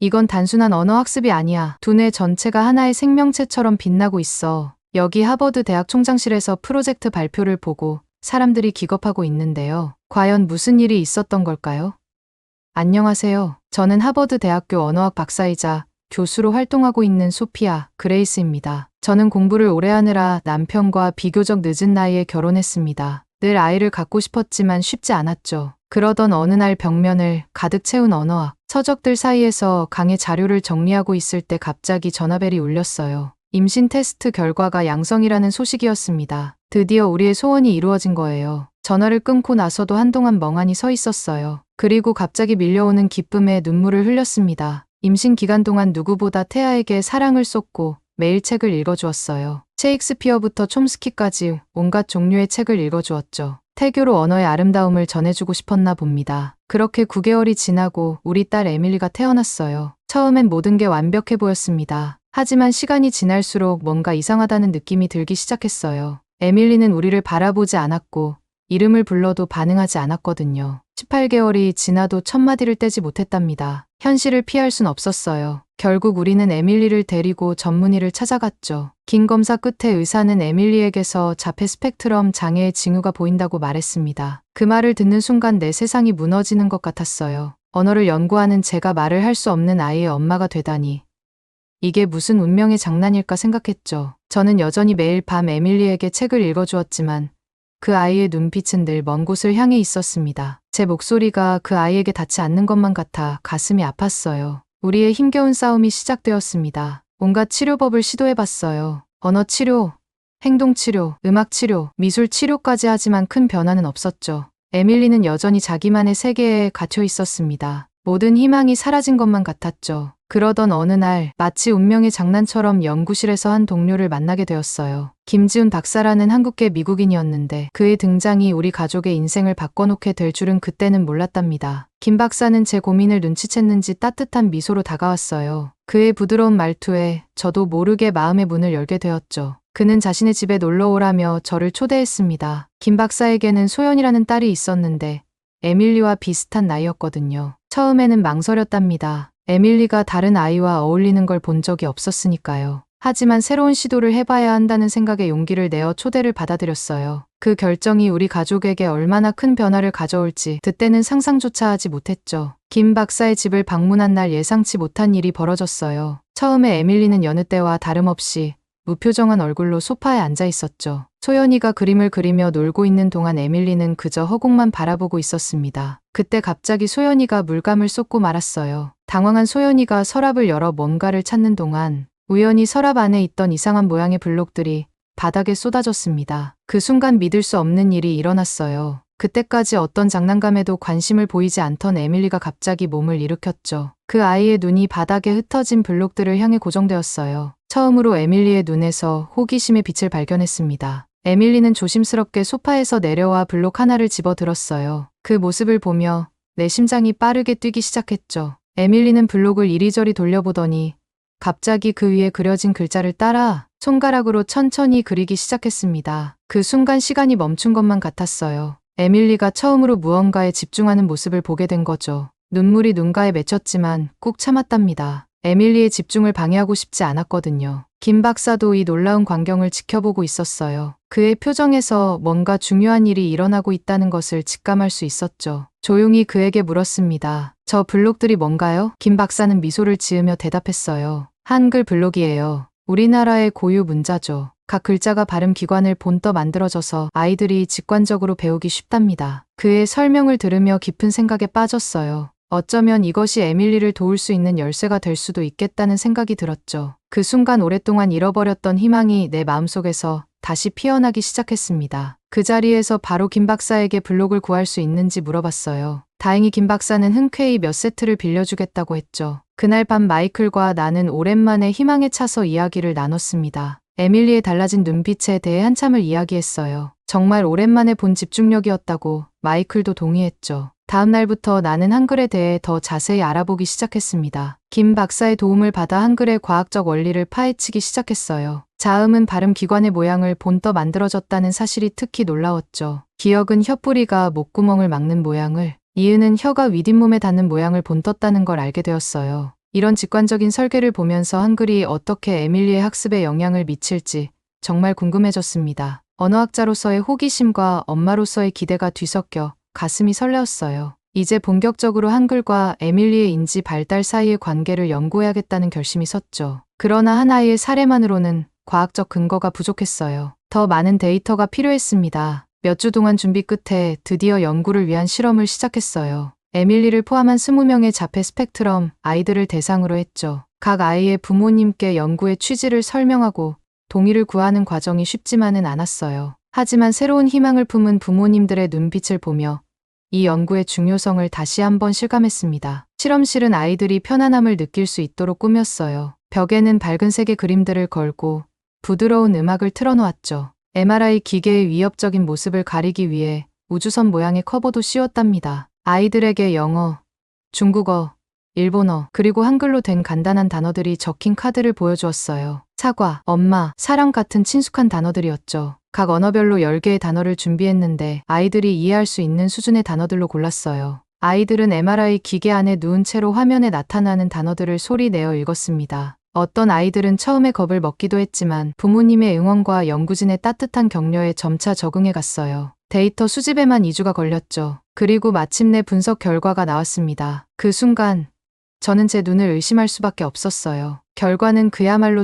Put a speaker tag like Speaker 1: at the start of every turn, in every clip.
Speaker 1: 이건 단순한 언어 학습이 아니야. 두뇌 전체가 하나의 생명체처럼 빛나고 있어. 여기 하버드 대학 총장실에서 프로젝트 발표를 보고 사람들이 기겁하고 있는데요. 과연 무슨 일이 있었던 걸까요? 안녕하세요. 저는 하버드 대학교 언어학 박사이자 교수로 활동하고 있는 소피아 그레이스입니다. 저는 공부를 오래 하느라 남편과 비교적 늦은 나이에 결혼했습니다. 늘 아이를 갖고 싶었지만 쉽지 않았죠. 그러던 어느 날 벽면을 가득 채운 언어학 서적들 사이에서 강의 자료를 정리하고 있을 때 갑자기 전화벨이 울렸어요. 임신 테스트 결과가 양성이라는 소식이었습니다. 드디어 우리의 소원이 이루어진 거예요. 전화를 끊고 나서도 한동안 멍하니 서 있었어요. 그리고 갑자기 밀려오는 기쁨에 눈물을 흘렸습니다. 임신 기간 동안 누구보다 태아에게 사랑을 쏟고 매일 책을 읽어주었어요. 셰익스피어부터 촘스키까지 온갖 종류의 책을 읽어주었죠. 태교로 언어의 아름다움을 전해주고 싶었나 봅니다. 그렇게 9개월이 지나고 우리 딸 에밀리가 태어났어요. 처음엔 모든 게 완벽해 보였습니다. 하지만 시간이 지날수록 뭔가 이상하다는 느낌이 들기 시작했어요. 에밀리는 우리를 바라보지 않았고 이름을 불러도 반응하지 않았거든요. 18개월이 지나도 첫마디를 떼지 못했답니다. 현실을 피할 순 없었어요. 결국 우리는 에밀리를 데리고 전문의를 찾아갔죠. 긴 검사 끝에 의사는 에밀리에게서 자폐 스펙트럼 장애의 징후가 보인다고 말했습니다. 그 말을 듣는 순간 내 세상이 무너지는 것 같았어요. 언어를 연구하는 제가 말을 할 수 없는 아이의 엄마가 되다니. 이게 무슨 운명의 장난일까 생각했죠. 저는 여전히 매일 밤 에밀리에게 책을 읽어주었지만 그 아이의 눈빛은 늘 먼 곳을 향해 있었습니다. 제 목소리가 그 아이에게 닿지 않는 것만 같아 가슴이 아팠어요. 우리의 힘겨운 싸움이 시작되었습니다. 온갖 치료법을 시도해봤어요. 언어 치료, 행동 치료, 음악 치료, 미술 치료까지 하지만 큰 변화는 없었죠. 에밀리는 여전히 자기만의 세계에 갇혀 있었습니다. 모든 희망이 사라진 것만 같았죠. 그러던 어느 날 마치 운명의 장난처럼 연구실에서 한 동료를 만나게 되었어요. 김지훈 박사라는 한국계 미국인이었는데 그의 등장이 우리 가족의 인생을 바꿔놓게 될 줄은 그때는 몰랐답니다. 김 박사는 제 고민을 눈치챘는지 따뜻한 미소로 다가왔어요. 그의 부드러운 말투에 저도 모르게 마음의 문을 열게 되었죠. 그는 자신의 집에 놀러 오라며 저를 초대했습니다. 김 박사에게는 소연이라는 딸이 있었는데 에밀리와 비슷한 나이였거든요. 처음에는 망설였답니다. 에밀리가 다른 아이와 어울리는 걸 본 적이 없었으니까요. 하지만 새로운 시도를 해봐야 한다는 생각에 용기를 내어 초대를 받아들였어요. 그 결정이 우리 가족에게 얼마나 큰 변화를 가져올지 그때는 상상조차 하지 못했죠. 김 박사의 집을 방문한 날 예상치 못한 일이 벌어졌어요. 처음에 에밀리는 여느 때와 다름없이 무표정한 얼굴로 소파에 앉아 있었죠. 소연이가 그림을 그리며 놀고 있는 동안 에밀리는 그저 허공만 바라보고 있었습니다. 그때 갑자기 소연이가 물감을 쏟고 말았어요. 당황한 소연이가 서랍을 열어 뭔가를 찾는 동안 우연히 서랍 안에 있던 이상한 모양의 블록들이 바닥에 쏟아졌습니다. 그 순간 믿을 수 없는 일이 일어났어요. 그때까지 어떤 장난감에도 관심을 보이지 않던 에밀리가 갑자기 몸을 일으켰죠. 그 아이의 눈이 바닥에 흩어진 블록들을 향해 고정되었어요. 처음으로 에밀리의 눈에서 호기심의 빛을 발견했습니다. 에밀리는 조심스럽게 소파에서 내려와 블록 하나를 집어들었어요. 그 모습을 보며 내 심장이 빠르게 뛰기 시작했죠. 에밀리는 블록을 이리저리 돌려보더니 갑자기 그 위에 그려진 글자를 따라 손가락으로 천천히 그리기 시작했습니다. 그 순간 시간이 멈춘 것만 같았어요. 에밀리가 처음으로 무언가에 집중하는 모습을 보게 된 거죠. 눈물이 눈가에 맺혔지만 꾹 참았답니다. 에밀리의 집중을 방해하고 싶지 않았거든요. 김 박사도 이 놀라운 광경을 지켜보고 있었어요. 그의 표정에서 뭔가 중요한 일이 일어나고 있다는 것을 직감할 수 있었죠. 조용히 그에게 물었습니다. 저 블록들이 뭔가요? 김 박사는 미소를 지으며 대답했어요. 한글 블록이에요. 우리나라의 고유 문자죠. 각 글자가 발음 기관을 본떠 만들어져서 아이들이 직관적으로 배우기 쉽답니다. 그의 설명을 들으며 깊은 생각에 빠졌어요. 어쩌면 이것이 에밀리를 도울 수 있는 열쇠가 될 수도 있겠다는 생각이 들었죠. 그 순간 오랫동안 잃어버렸던 희망이 내 마음속에서 다시 피어나기 시작했습니다. 그 자리에서 바로 김 박사에게 블록을 구할 수 있는지 물어봤어요. 다행히 김 박사는 흔쾌히 몇 세트를 빌려주겠다고 했죠. 그날 밤 마이클과 나는 오랜만에 희망에 차서 이야기를 나눴습니다. 에밀리의 달라진 눈빛에 대해 한참을 이야기했어요. 정말 오랜만에 본 집중력이었다고 마이클도 동의했죠. 다음 날부터 나는 한글에 대해 더 자세히 알아보기 시작했습니다. 김 박사의 도움을 받아 한글의 과학적 원리를 파헤치기 시작했어요. 자음은 발음 기관의 모양을 본떠 만들어졌다는 사실이 특히 놀라웠죠. 기억은 혀뿌리가 목구멍을 막는 모양을, 이은은 혀가 윗잇몸에 닿는 모양을 본떴다는 걸 알게 되었어요. 이런 직관적인 설계를 보면서 한글이 어떻게 에밀리의 학습에 영향을 미칠지 정말 궁금해졌습니다. 언어학자로서의 호기심과 엄마로서의 기대가 뒤섞여 가슴이 설레었어요. 이제 본격적으로 한글과 에밀리의 인지 발달 사이의 관계를 연구해야겠다는 결심이 섰죠. 그러나 한 아이의 사례만으로는 과학적 근거가 부족했어요. 더 많은 데이터가 필요했습니다. 몇 주 동안 준비 끝에 드디어 연구를 위한 실험을 시작했어요. 에밀리를 포함한 20명의 자폐 스펙트럼 아이들을 대상으로 했죠. 각 아이의 부모님께 연구의 취지를 설명하고 동의를 구하는 과정이 쉽지만은 않았어요. 하지만 새로운 희망을 품은 부모님들의 눈빛을 보며 이 연구의 중요성을 다시 한번 실감했습니다. 실험실은 아이들이 편안함을 느낄 수 있도록 꾸몄어요. 벽에는 밝은 색의 그림들을 걸고 부드러운 음악을 틀어놓았죠. MRI 기계의 위협적인 모습을 가리기 위해 우주선 모양의 커버도 씌웠답니다. 아이들에게 영어, 중국어, 일본어, 그리고 한글로 된 간단한 단어들이 적힌 카드를 보여주었어요. 사과, 엄마, 사랑 같은 친숙한 단어들이었죠. 각 언어별로 10개의 단어를 준비했는데 아이들이 이해할 수 있는 수준의 단어들로 골랐어요. 아이들은 MRI 기계 안에 누운 채로 화면에 나타나는 단어들을 소리 내어 읽었습니다. 어떤 아이들은 처음에 겁을 먹기도 했지만 부모님의 응원과 연구진의 따뜻한 격려에 점차 적응해 갔어요. 데이터 수집에만 2주가 걸렸죠. 그리고 마침내 분석 결과가 나왔습니다. 그 순간 저는 제 눈을 의심할 수밖에 없었어요. 결과는 그야말로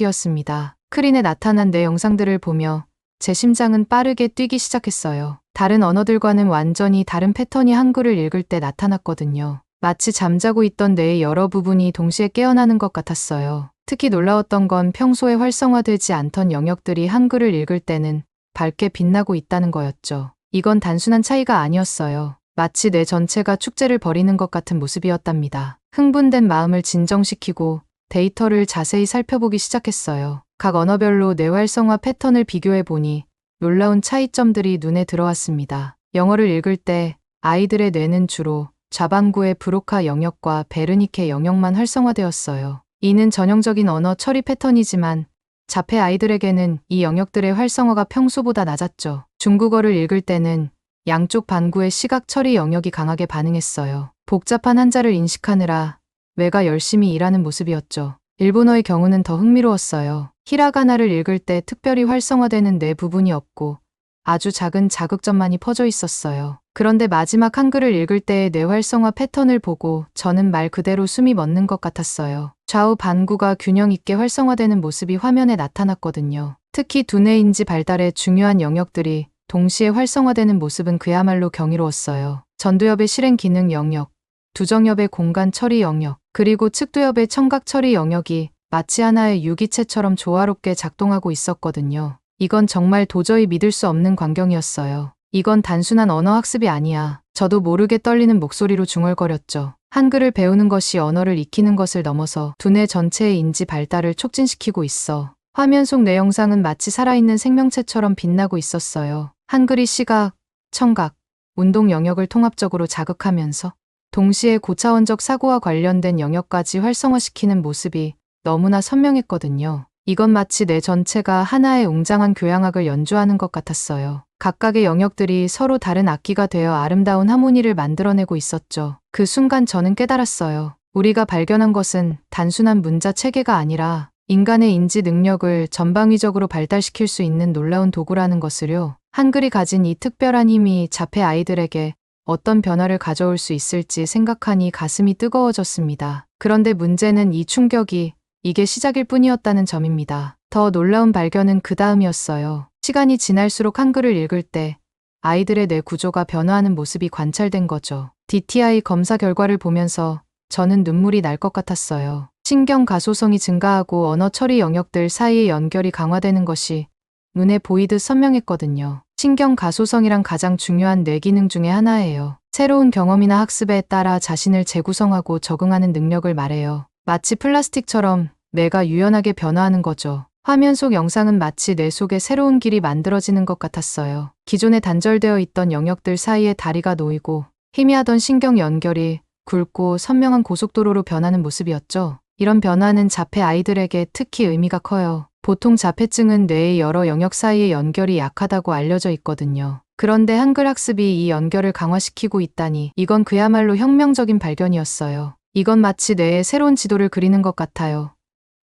Speaker 1: 충격적이었습니다. 스크린에 나타난 내 영상들을 보며 제 심장은 빠르게 뛰기 시작했어요. 다른 언어들과는 완전히 다른 패턴이 한글을 읽을 때 나타났거든요. 마치 잠자고 있던 뇌의 여러 부분이 동시에 깨어나는 것 같았어요. 특히 놀라웠던 건 평소에 활성화되지 않던 영역들이 한글을 읽을 때는 밝게 빛나고 있다는 거였죠. 이건 단순한 차이가 아니었어요. 마치 뇌 전체가 축제를 벌이는 것 같은 모습이었답니다. 흥분된 마음을 진정시키고 데이터를 자세히 살펴보기 시작했어요. 각 언어별로 뇌 활성화 패턴을 비교해 보니 놀라운 차이점들이 눈에 들어왔습니다. 영어를 읽을 때 아이들의 뇌는 주로 좌반구의 브로카 영역과 베르니케 영역만 활성화되었어요. 이는 전형적인 언어 처리 패턴이지만 자폐 아이들에게는 이 영역들의 활성화가 평소보다 낮았죠. 중국어를 읽을 때는 양쪽 반구의 시각 처리 영역이 강하게 반응했어요. 복잡한 한자를 인식하느라 뇌가 열심히 일하는 모습이었죠. 일본어의 경우는 더 흥미로웠어요. 히라가나를 읽을 때 특별히 활성화되는 뇌 부분이 없고 아주 작은 자극점만이 퍼져 있었어요. 그런데 마지막 한글을 읽을 때의 뇌 활성화 패턴을 보고 저는 말 그대로 숨이 멎는 것 같았어요. 좌우 반구가 균형 있게 활성화되는 모습이 화면에 나타났거든요. 특히 두뇌 인지 발달의 중요한 영역들이 동시에 활성화되는 모습은 그야말로 경이로웠어요. 전두엽의 실행 기능 영역, 두정엽의 공간 처리 영역, 그리고 측두엽의 청각 처리 영역이 마치 하나의 유기체처럼 조화롭게 작동하고 있었거든요. 이건 정말 도저히 믿을 수 없는 광경이었어요. 이건 단순한 언어 학습이 아니야. 저도 모르게 떨리는 목소리로 중얼거렸죠. 한글을 배우는 것이 언어를 익히는 것을 넘어서 두뇌 전체의 인지 발달을 촉진시키고 있어. 화면 속 내 영상은 마치 살아있는 생명체처럼 빛나고 있었어요. 한글이 시각, 청각, 운동 영역을 통합적으로 자극하면서 동시에 고차원적 사고와 관련된 영역까지 활성화시키는 모습이 너무나 선명했거든요. 이건 마치 내 전체가 하나의 웅장한 교향악을 연주하는 것 같았어요. 각각의 영역들이 서로 다른 악기가 되어 아름다운 하모니를 만들어내고 있었죠. 그 순간 저는 깨달았어요. 우리가 발견한 것은 단순한 문자 체계가 아니라 인간의 인지 능력을 전방위적으로 발달시킬 수 있는 놀라운 도구라는 것을요. 한글이 가진 이 특별한 힘이 자폐 아이들에게 어떤 변화를 가져올 수 있을지 생각하니 가슴이 뜨거워졌습니다. 그런데 문제는 이 충격이 이게 시작일 뿐이었다는 점입니다. 더 놀라운 발견은 그 다음이었어요. 시간이 지날수록 한글을 읽을 때 아이들의 뇌 구조가 변화하는 모습이 관찰된 거죠. DTI 검사 결과를 보면서 저는 눈물이 날 것 같았어요. 신경 가소성이 증가하고 언어 처리 영역들 사이의 연결이 강화되는 것이 눈에 보이듯 선명했거든요. 신경 가소성이란 가장 중요한 뇌 기능 중의 하나예요. 새로운 경험이나 학습에 따라 자신을 재구성하고 적응하는 능력을 말해요. 마치 플라스틱처럼 뇌가 유연하게 변화하는 거죠. 화면 속 영상은 마치 뇌 속에 새로운 길이 만들어지는 것 같았어요. 기존에 단절되어 있던 영역들 사이에 다리가 놓이고 희미하던 신경 연결이 굵고 선명한 고속도로로 변하는 모습이었죠. 이런 변화는 자폐 아이들에게 특히 의미가 커요. 보통 자폐증은 뇌의 여러 영역 사이의 연결이 약하다고 알려져 있거든요. 그런데 한글 학습이 이 연결을 강화시키고 있다니 이건 그야말로 혁명적인 발견이었어요. 이건 마치 뇌에 새로운 지도를 그리는 것 같아요.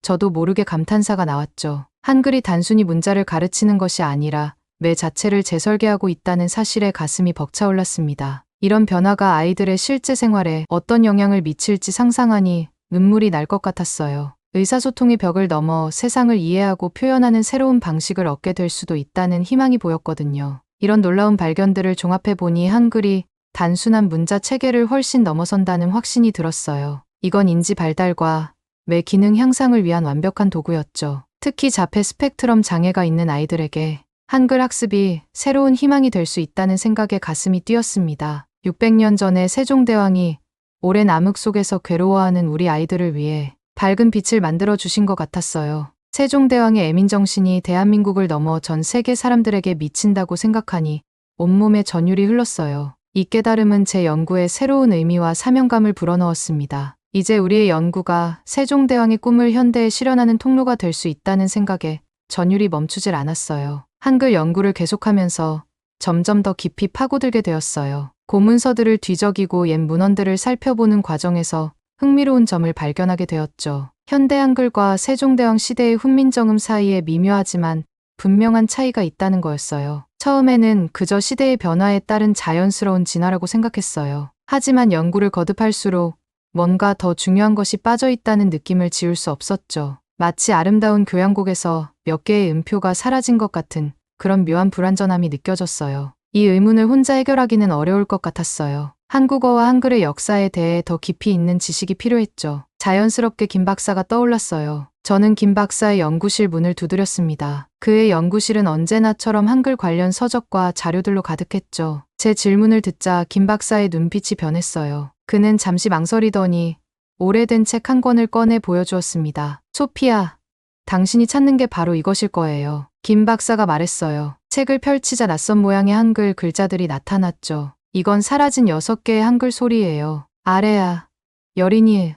Speaker 1: 저도 모르게 감탄사가 나왔죠. 한글이 단순히 문자를 가르치는 것이 아니라 뇌 자체를 재설계하고 있다는 사실에 가슴이 벅차올랐습니다. 이런 변화가 아이들의 실제 생활에 어떤 영향을 미칠지 상상하니 눈물이 날 것 같았어요. 의사소통의 벽을 넘어 세상을 이해하고 표현하는 새로운 방식을 얻게 될 수도 있다는 희망이 보였거든요. 이런 놀라운 발견들을 종합해 보니 한글이 단순한 문자 체계를 훨씬 넘어선다는 확신이 들었어요. 이건 인지 발달과 뇌 기능 향상을 위한 완벽한 도구였죠. 특히 자폐 스펙트럼 장애가 있는 아이들에게 한글 학습이 새로운 희망이 될 수 있다는 생각에 가슴이 뛰었습니다. 600년 전에 세종대왕이 오랜 암흑 속에서 괴로워하는 우리 아이들을 위해 밝은 빛을 만들어 주신 것 같았어요. 세종대왕의 애민정신이 대한민국을 넘어 전 세계 사람들에게 미친다고 생각하니 온몸에 전율이 흘렀어요. 이 깨달음은 제 연구에 새로운 의미와 사명감을 불어넣었습니다. 이제 우리의 연구가 세종대왕의 꿈을 현대에 실현하는 통로가 될 수 있다는 생각에 전율이 멈추질 않았어요. 한글 연구를 계속하면서 점점 더 깊이 파고들게 되었어요. 고문서들을 뒤적이고 옛 문헌들을 살펴보는 과정에서 흥미로운 점을 발견하게 되었죠. 현대 한글과 세종대왕 시대의 훈민정음 사이에 미묘하지만 분명한 차이가 있다는 거였어요. 처음에는 그저 시대의 변화에 따른 자연스러운 진화라고 생각했어요. 하지만 연구를 거듭할수록 뭔가 더 중요한 것이 빠져 있다는 느낌을 지울 수 없었죠. 마치 아름다운 교향곡에서 몇 개의 음표가 사라진 것 같은 그런 묘한 불완전함이 느껴졌어요. 이 의문을 혼자 해결하기는 어려울 것 같았어요. 한국어와 한글의 역사에 대해 더 깊이 있는 지식이 필요했죠. 자연스럽게 김 박사가 떠올랐어요. 저는 김 박사의 연구실 문을 두드렸습니다. 그의 연구실은 언제나처럼 한글 관련 서적과 자료들로 가득했죠. 제 질문을 듣자 김 박사의 눈빛이 변했어요. 그는 잠시 망설이더니 오래된 책 한 권을 꺼내 보여주었습니다. 소피아, 당신이 찾는 게 바로 이것일 거예요. 김 박사가 말했어요. 책을 펼치자 낯선 모양의 한글 글자들이 나타났죠. 이건 사라진 6개의 한글 소리예요. 아레아, 여린이,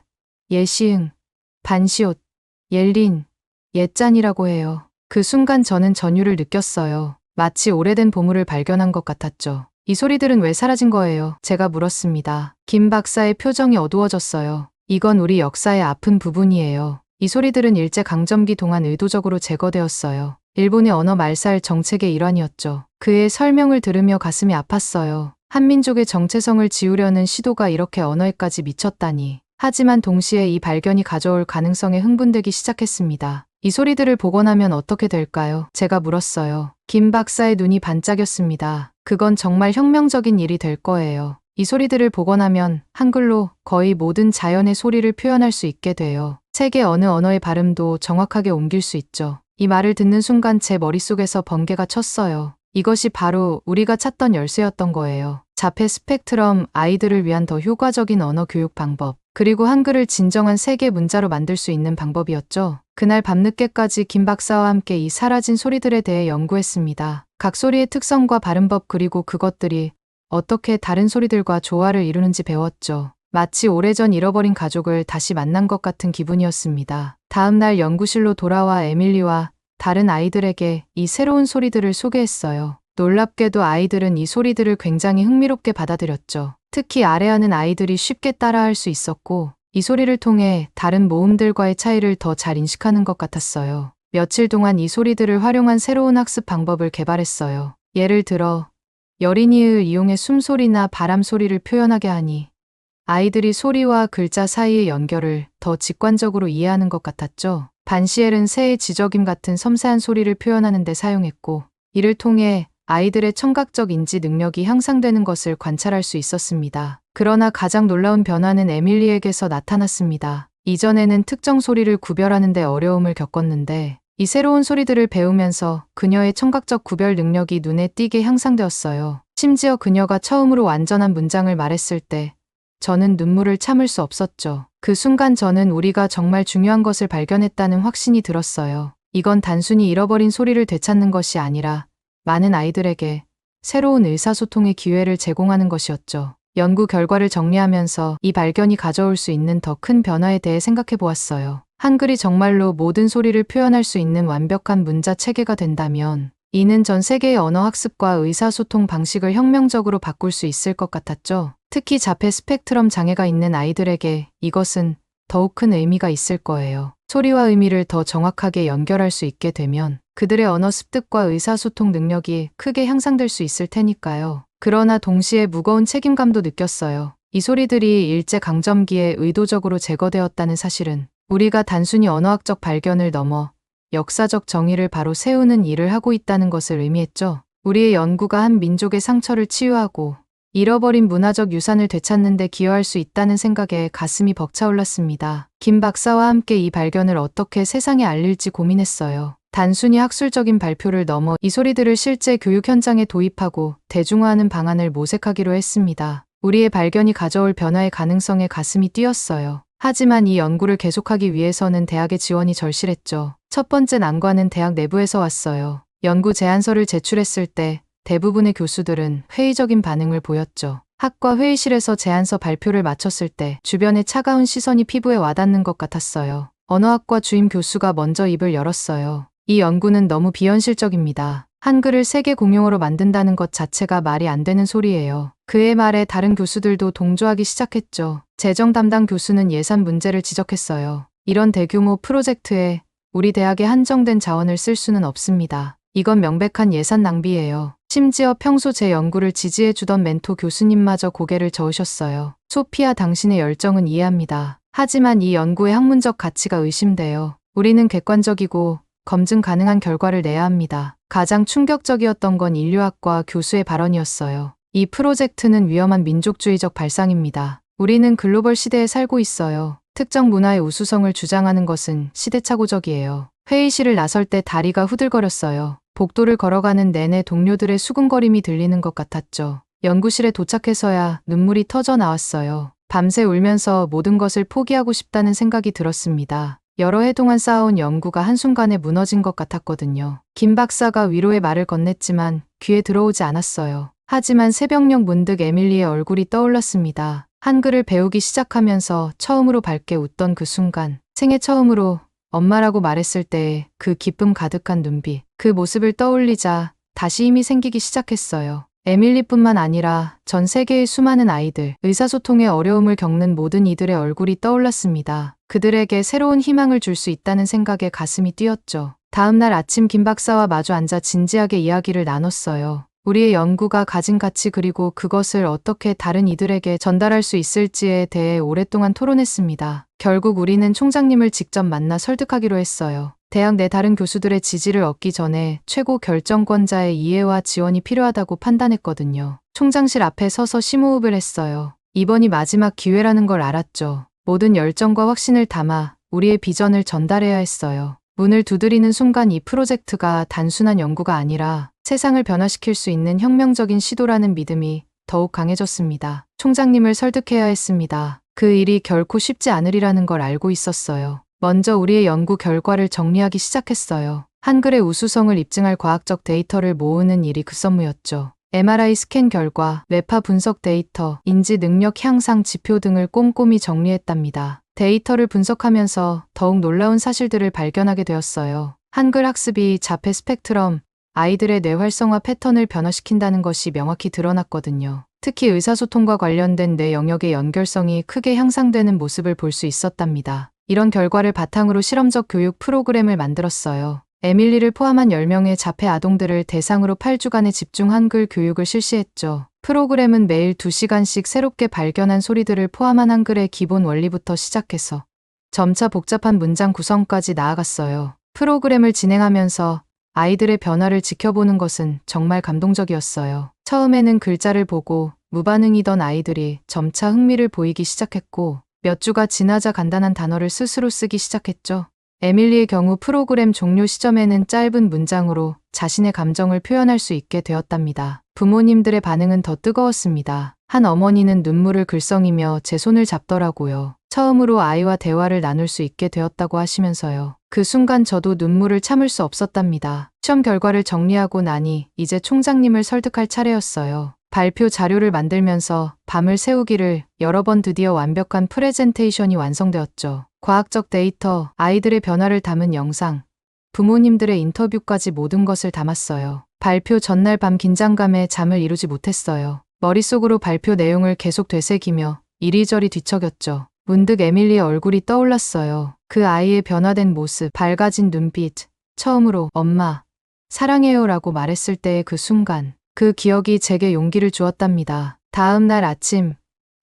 Speaker 1: 예시응, 반시옷, 옐린, 옛짠이라고 해요. 그 순간 저는 전율을 느꼈어요. 마치 오래된 보물을 발견한 것 같았죠. 이 소리들은 왜 사라진 거예요? 제가 물었습니다. 김 박사의 표정이 어두워졌어요. 이건 우리 역사의 아픈 부분이에요. 이 소리들은 일제강점기 동안 의도적으로 제거되었어요. 일본의 언어 말살 정책의 일환이었죠. 그의 설명을 들으며 가슴이 아팠어요. 한민족의 정체성을 지우려는 시도가 이렇게 언어에까지 미쳤다니. 하지만 동시에 이 발견이 가져올 가능성에 흥분되기 시작했습니다. 이 소리들을 복원하면 어떻게 될까요? 제가 물었어요. 김 박사의 눈이 반짝였습니다. 그건 정말 혁명적인 일이 될 거예요. 이 소리들을 복원하면 한글로 거의 모든 자연의 소리를 표현할 수 있게 돼요. 세계 어느 언어의 발음도 정확하게 옮길 수 있죠. 이 말을 듣는 순간 제 머릿속에서 번개가 쳤어요. 이것이 바로 우리가 찾던 열쇠였던 거예요. 자폐 스펙트럼 아이들을 위한 더 효과적인 언어 교육 방법, 그리고 한글을 진정한 세계 문자로 만들 수 있는 방법이었죠. 그날 밤늦게까지 김 박사와 함께 이 사라진 소리들에 대해 연구했습니다. 각 소리의 특성과 발음법 그리고 그것들이 어떻게 다른 소리들과 조화를 이루는지 배웠죠. 마치 오래전 잃어버린 가족을 다시 만난 것 같은 기분이었습니다. 다음 날 연구실로 돌아와 에밀리와 다른 아이들에게 이 새로운 소리들을 소개했어요. 놀랍게도 아이들은 이 소리들을 굉장히 흥미롭게 받아들였죠. 특히 아래하는 아이들이 쉽게 따라할 수 있었고 이 소리를 통해 다른 모음들과의 차이를 더 잘 인식하는 것 같았어요. 며칠 동안 이 소리들을 활용한 새로운 학습 방법을 개발했어요. 예를 들어 여린이을 이용해 숨소리나 바람 소리를 표현하게 하니 아이들이 소리와 글자 사이의 연결을 더 직관적으로 이해하는 것 같았죠. 반시엘은 새의 지저귐 같은 섬세한 소리를 표현하는 데 사용했고 이를 통해 아이들의 청각적 인지 능력이 향상되는 것을 관찰할 수 있었습니다. 그러나 가장 놀라운 변화는 에밀리에게서 나타났습니다. 이전에는 특정 소리를 구별하는 데 어려움을 겪었는데 이 새로운 소리들을 배우면서 그녀의 청각적 구별 능력이 눈에 띄게 향상되었어요. 심지어 그녀가 처음으로 완전한 문장을 말했을 때 저는 눈물을 참을 수 없었죠. 그 순간 저는 우리가 정말 중요한 것을 발견했다는 확신이 들었어요. 이건 단순히 잃어버린 소리를 되찾는 것이 아니라 많은 아이들에게 새로운 의사소통의 기회를 제공하는 것이었죠. 연구 결과를 정리하면서 이 발견이 가져올 수 있는 더 큰 변화에 대해 생각해 보았어요. 한글이 정말로 모든 소리를 표현할 수 있는 완벽한 문자 체계가 된다면 이는 전 세계의 언어 학습과 의사소통 방식을 혁명적으로 바꿀 수 있을 것 같았죠. 특히 자폐 스펙트럼 장애가 있는 아이들에게 이것은 더욱 큰 의미가 있을 거예요. 소리와 의미를 더 정확하게 연결할 수 있게 되면 그들의 언어 습득과 의사소통 능력이 크게 향상될 수 있을 테니까요. 그러나 동시에 무거운 책임감도 느꼈어요. 이 소리들이 일제강점기에 의도적으로 제거되었다는 사실은 우리가 단순히 언어학적 발견을 넘어 역사적 정의를 바로 세우는 일을 하고 있다는 것을 의미했죠. 우리의 연구가 한 민족의 상처를 치유하고 잃어버린 문화적 유산을 되찾는 데 기여할 수 있다는 생각에 가슴이 벅차올랐습니다. 김 박사와 함께 이 발견을 어떻게 세상에 알릴지 고민했어요. 단순히 학술적인 발표를 넘어 이 소리들을 실제 교육 현장에 도입하고 대중화하는 방안을 모색하기로 했습니다. 우리의 발견이 가져올 변화의 가능성에 가슴이 뛰었어요. 하지만 이 연구를 계속하기 위해서는 대학의 지원이 절실했죠. 첫 번째 난관은 대학 내부에서 왔어요. 연구 제안서를 제출했을 때 대부분의 교수들은 회의적인 반응을 보였죠. 학과 회의실에서 제안서 발표를 마쳤을 때 주변의 차가운 시선이 피부에 와닿는 것 같았어요. 언어학과 주임 교수가 먼저 입을 열었어요. 이 연구는 너무 비현실적입니다. 한글을 세계 공용어로 만든다는 것 자체가 말이 안 되는 소리예요. 그의 말에 다른 교수들도 동조하기 시작했죠. 재정 담당 교수는 예산 문제를 지적했어요. 이런 대규모 프로젝트에 우리 대학의 한정된 자원을 쓸 수는 없습니다. 이건 명백한 예산 낭비예요. 심지어 평소 제 연구를 지지해주던 멘토 교수님마저 고개를 저으셨어요. 소피아, 당신의 열정은 이해합니다. 하지만 이 연구의 학문적 가치가 의심돼요. 우리는 객관적이고 검증 가능한 결과를 내야 합니다. 가장 충격적이었던 건 인류학과 교수의 발언이었어요. 이 프로젝트는 위험한 민족주의적 발상입니다. 우리는 글로벌 시대에 살고 있어요. 특정 문화의 우수성을 주장하는 것은 시대착오적이에요. 회의실을 나설 때 다리가 후들거렸어요. 복도를 걸어가는 내내 동료들의 수군거림이 들리는 것 같았죠. 연구실에 도착해서야 눈물이 터져 나왔어요. 밤새 울면서 모든 것을 포기하고 싶다는 생각이 들었습니다. 여러 해 동안 쌓아온 연구가 한순간에 무너진 것 같았거든요. 김 박사가 위로의 말을 건넸지만 귀에 들어오지 않았어요. 하지만 새벽녘 문득 에밀리의 얼굴이 떠올랐습니다. 한글을 배우기 시작하면서 처음으로 밝게 웃던 그 순간, 생애 처음으로 엄마라고 말했을 때의 그 기쁨 가득한 눈빛, 그 모습을 떠올리자 다시 힘이 생기기 시작했어요. 에밀리뿐만 아니라 전 세계의 수많은 아이들, 의사소통의 어려움을 겪는 모든 이들의 얼굴이 떠올랐습니다. 그들에게 새로운 희망을 줄 수 있다는 생각에 가슴이 뛰었죠. 다음 날 아침 김 박사와 마주 앉아 진지하게 이야기를 나눴어요. 우리의 연구가 가진 가치 그리고 그것을 어떻게 다른 이들에게 전달할 수 있을지에 대해 오랫동안 토론했습니다. 결국 우리는 총장님을 직접 만나 설득하기로 했어요. 대학 내 다른 교수들의 지지를 얻기 전에 최고 결정권자의 이해와 지원이 필요하다고 판단했거든요. 총장실 앞에 서서 심호흡을 했어요. 이번이 마지막 기회라는 걸 알았죠. 모든 열정과 확신을 담아 우리의 비전을 전달해야 했어요. 문을 두드리는 순간 이 프로젝트가 단순한 연구가 아니라 세상을 변화시킬 수 있는 혁명적인 시도라는 믿음이 더욱 강해졌습니다. 총장님을 설득해야 했습니다. 그 일이 결코 쉽지 않으리라는 걸 알고 있었어요. 먼저 우리의 연구 결과를 정리하기 시작했어요. 한글의 우수성을 입증할 과학적 데이터를 모으는 일이 급선무였죠. MRI 스캔 결과, 뇌파 분석 데이터, 인지 능력 향상 지표 등을 꼼꼼히 정리했답니다. 데이터를 분석하면서 더욱 놀라운 사실들을 발견하게 되었어요. 한글 학습이 자폐 스펙트럼, 아이들의 뇌 활성화 패턴을 변화시킨다는 것이 명확히 드러났거든요. 특히 의사소통과 관련된 뇌 영역의 연결성이 크게 향상되는 모습을 볼 수 있었답니다. 이런 결과를 바탕으로 실험적 교육 프로그램을 만들었어요. 에밀리를 포함한 10명의 자폐 아동들을 대상으로 8주간의 집중 한글 교육을 실시했죠. 프로그램은 매일 2시간씩 새롭게 발견한 소리들을 포함한 한글의 기본 원리부터 시작해서 점차 복잡한 문장 구성까지 나아갔어요. 프로그램을 진행하면서 아이들의 변화를 지켜보는 것은 정말 감동적이었어요. 처음에는 글자를 보고 무반응이던 아이들이 점차 흥미를 보이기 시작했고 몇 주가 지나자 간단한 단어를 스스로 쓰기 시작했죠. 에밀리의 경우 프로그램 종료 시점에는 짧은 문장으로 자신의 감정을 표현할 수 있게 되었답니다. 부모님들의 반응은 더 뜨거웠습니다. 한 어머니는 눈물을 글썽이며 제 손을 잡더라고요. 처음으로 아이와 대화를 나눌 수 있게 되었다고 하시면서요. 그 순간 저도 눈물을 참을 수 없었답니다. 시험 결과를 정리하고 나니 이제 총장님을 설득할 차례였어요. 발표 자료를 만들면서 밤을 새우기를 여러 번 드디어 완벽한 프레젠테이션이 완성되었죠. 과학적 데이터, 아이들의 변화를 담은 영상, 부모님들의 인터뷰까지 모든 것을 담았어요. 발표 전날 밤 긴장감에 잠을 이루지 못했어요. 머릿속으로 발표 내용을 계속 되새기며 이리저리 뒤척였죠. 문득 에밀리의 얼굴이 떠올랐어요. 그 아이의 변화된 모습, 밝아진 눈빛, 처음으로 엄마, 사랑해요라고 말했을 때의 그 순간, 그 기억이 제게 용기를 주었답니다. 다음 날 아침,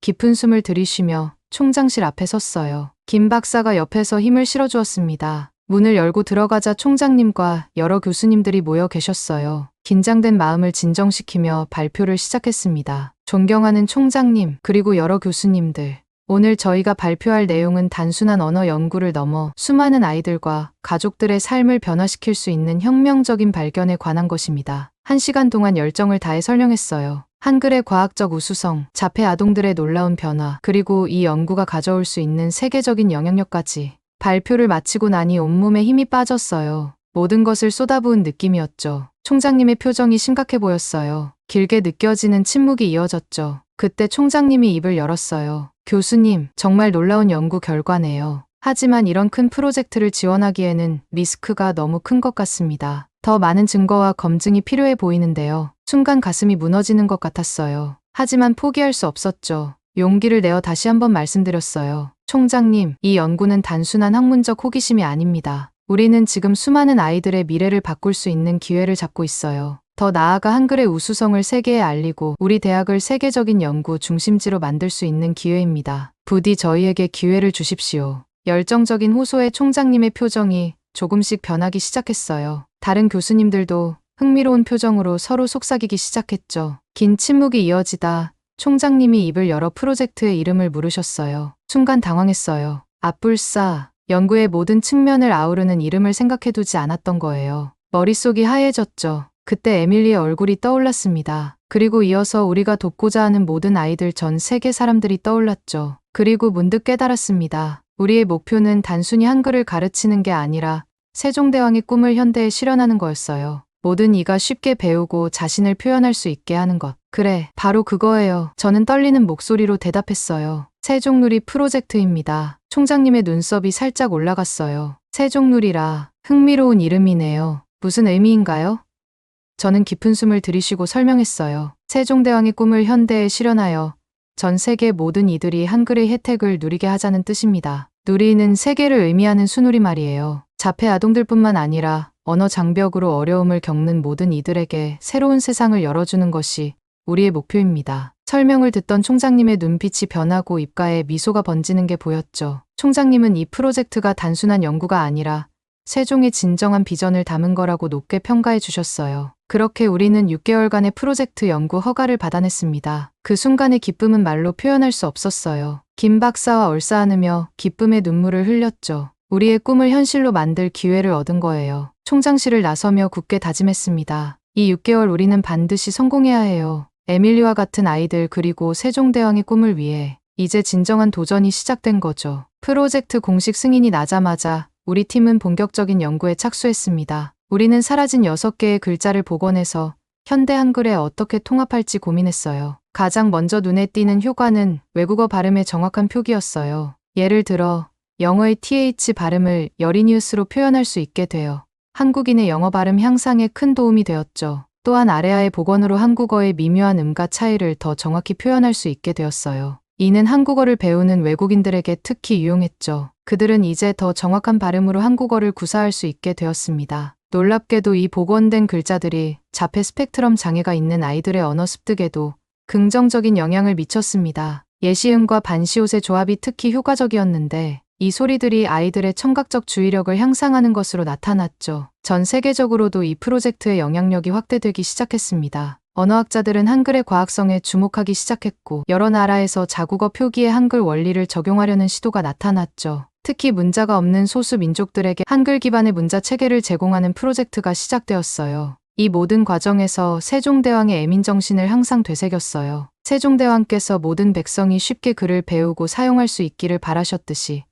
Speaker 1: 깊은 숨을 들이쉬며 총장실 앞에 섰어요. 김 박사가 옆에서 힘을 실어주었습니다. 문을 열고 들어가자 총장님과 여러 교수님들이 모여 계셨어요. 긴장된 마음을 진정시키며 발표를 시작했습니다. 존경하는 총장님, 그리고 여러 교수님들. 오늘 저희가 발표할 내용은 단순한 언어 연구를 넘어 수많은 아이들과 가족들의 삶을 변화시킬 수 있는 혁명적인 발견에 관한 것입니다. 1시간 동안 열정을 다해 설명했어요. 한글의 과학적 우수성, 자폐 아동들의 놀라운 변화, 그리고 이 연구가 가져올 수 있는 세계적인 영향력까지. 발표를 마치고 나니 온몸에 힘이 빠졌어요. 모든 것을 쏟아부은 느낌이었죠. 총장님의 표정이 심각해 보였어요. 길게 느껴지는 침묵이 이어졌죠. 그때 총장님이 입을 열었어요. 교수님, 정말 놀라운 연구 결과네요. 하지만 이런 큰 프로젝트를 지원하기에는 리스크가 너무 큰 것 같습니다. 더 많은 증거와 검증이 필요해 보이는데요. 순간 가슴이 무너지는 것 같았어요. 하지만 포기할 수 없었죠. 용기를 내어 다시 한번 말씀드렸어요. 총장님, 이 연구는 단순한 학문적 호기심이 아닙니다. 우리는 지금 수많은 아이들의 미래를 바꿀 수 있는 기회를 잡고 있어요. 더 나아가 한글의 우수성을 세계에 알리고 우리 대학을 세계적인 연구 중심지로 만들 수 있는 기회입니다. 부디 저희에게 기회를 주십시오. 열정적인 호소에 총장님의 표정이 조금씩 변하기 시작했어요. 다른 교수님들도 흥미로운 표정으로 서로 속삭이기 시작했죠. 긴 침묵이 이어지다 총장님이 입을 열어 프로젝트의 이름을 물으셨어요. 순간 당황했어요. 앞불사, 연구의 모든 측면을 아우르는 이름을 생각해두지 않았던 거예요. 머릿속이 하얘졌죠. 그때 에밀리의 얼굴이 떠올랐습니다. 그리고 이어서 우리가 돕고자 하는 모든 아이들, 전 세계 사람들이 떠올랐죠. 그리고 문득 깨달았습니다. 우리의 목표는 단순히 한글을 가르치는 게 아니라 세종대왕의 꿈을 현대에 실현하는 거였어요. 모든 이가 쉽게 배우고 자신을 표현할 수 있게 하는 것. 그래, 바로 그거예요. 저는 떨리는 목소리로 대답했어요. 세종누리 프로젝트입니다. 총장님의 눈썹이 살짝 올라갔어요. 세종누리라, 흥미로운 이름이네요. 무슨 의미인가요? 저는 깊은 숨을 들이쉬고 설명했어요. 세종대왕의 꿈을 현대에 실현하여 전 세계 모든 이들이 한글의 혜택을 누리게 하자는 뜻입니다. 누리는 세계를 의미하는 순우리말이에요. 자폐 아동들뿐만 아니라 언어 장벽으로 어려움을 겪는 모든 이들에게 새로운 세상을 열어주는 것이 우리의 목표입니다. 설명을 듣던 총장님의 눈빛이 변하고 입가에 미소가 번지는 게 보였죠. 총장님은 이 프로젝트가 단순한 연구가 아니라 세종의 진정한 비전을 담은 거라고 높게 평가해 주셨어요. 그렇게 우리는 6개월간의 프로젝트 연구 허가를 받아냈습니다. 그 순간의 기쁨은 말로 표현할 수 없었어요. 김 박사와 얼싸안으며 기쁨의 눈물을 흘렸죠. 우리의 꿈을 현실로 만들 기회를 얻은 거예요. 총장실을 나서며 굳게 다짐했습니다. 이 6개월 우리는 반드시 성공해야 해요. 에밀리와 같은 아이들, 그리고 세종대왕의 꿈을 위해 이제 진정한 도전이 시작된 거죠. 프로젝트 공식 승인이 나자마자 우리 팀은 본격적인 연구에 착수했습니다. 우리는 사라진 6개의 글자를 복원해서 현대 한글에 어떻게 통합할지 고민했어요. 가장 먼저 눈에 띄는 효과는 외국어 발음의 정확한 표기였어요. 예를 들어 영어의 th 발음을 여리니우스로 표현할 수 있게 되어 한국인의 영어 발음 향상에 큰 도움이 되었죠. 또한 아래아의 복원으로 한국어의 미묘한 음가 차이를 더 정확히 표현할 수 있게 되었어요. 이는 한국어를 배우는 외국인들에게 특히 유용했죠. 그들은 이제 더 정확한 발음으로 한국어를 구사할 수 있게 되었습니다. 놀랍게도 이 복원된 글자들이 자폐 스펙트럼 장애가 있는 아이들의 언어 습득에도 긍정적인 영향을 미쳤습니다. 예시음과 반시옷의 조합이 특히 효과적이었는데 이 소리들이 아이들의 청각적 주의력을 향상하는 것으로 나타났죠. 전 세계적으로도 이 프로젝트의 영향력이 확대되기 시작했습니다. 언어학자들은 한글의 과학성에 주목하기 시작했고 여러 나라에서 자국어 표기에 한글 원리를 적용하려는 시도가 나타났죠. 특히 문자가 없는 소수 민족들에게 한글 기반의 문자 체계를 제공하는 프로젝트가 시작되었어요. 이 모든 과정에서 세종대왕의 애민정신을 항상 되새겼어요. 세종대왕께서 모든 백성이 쉽게 글을 배우고 사용할 수 있기를 바라셨듯이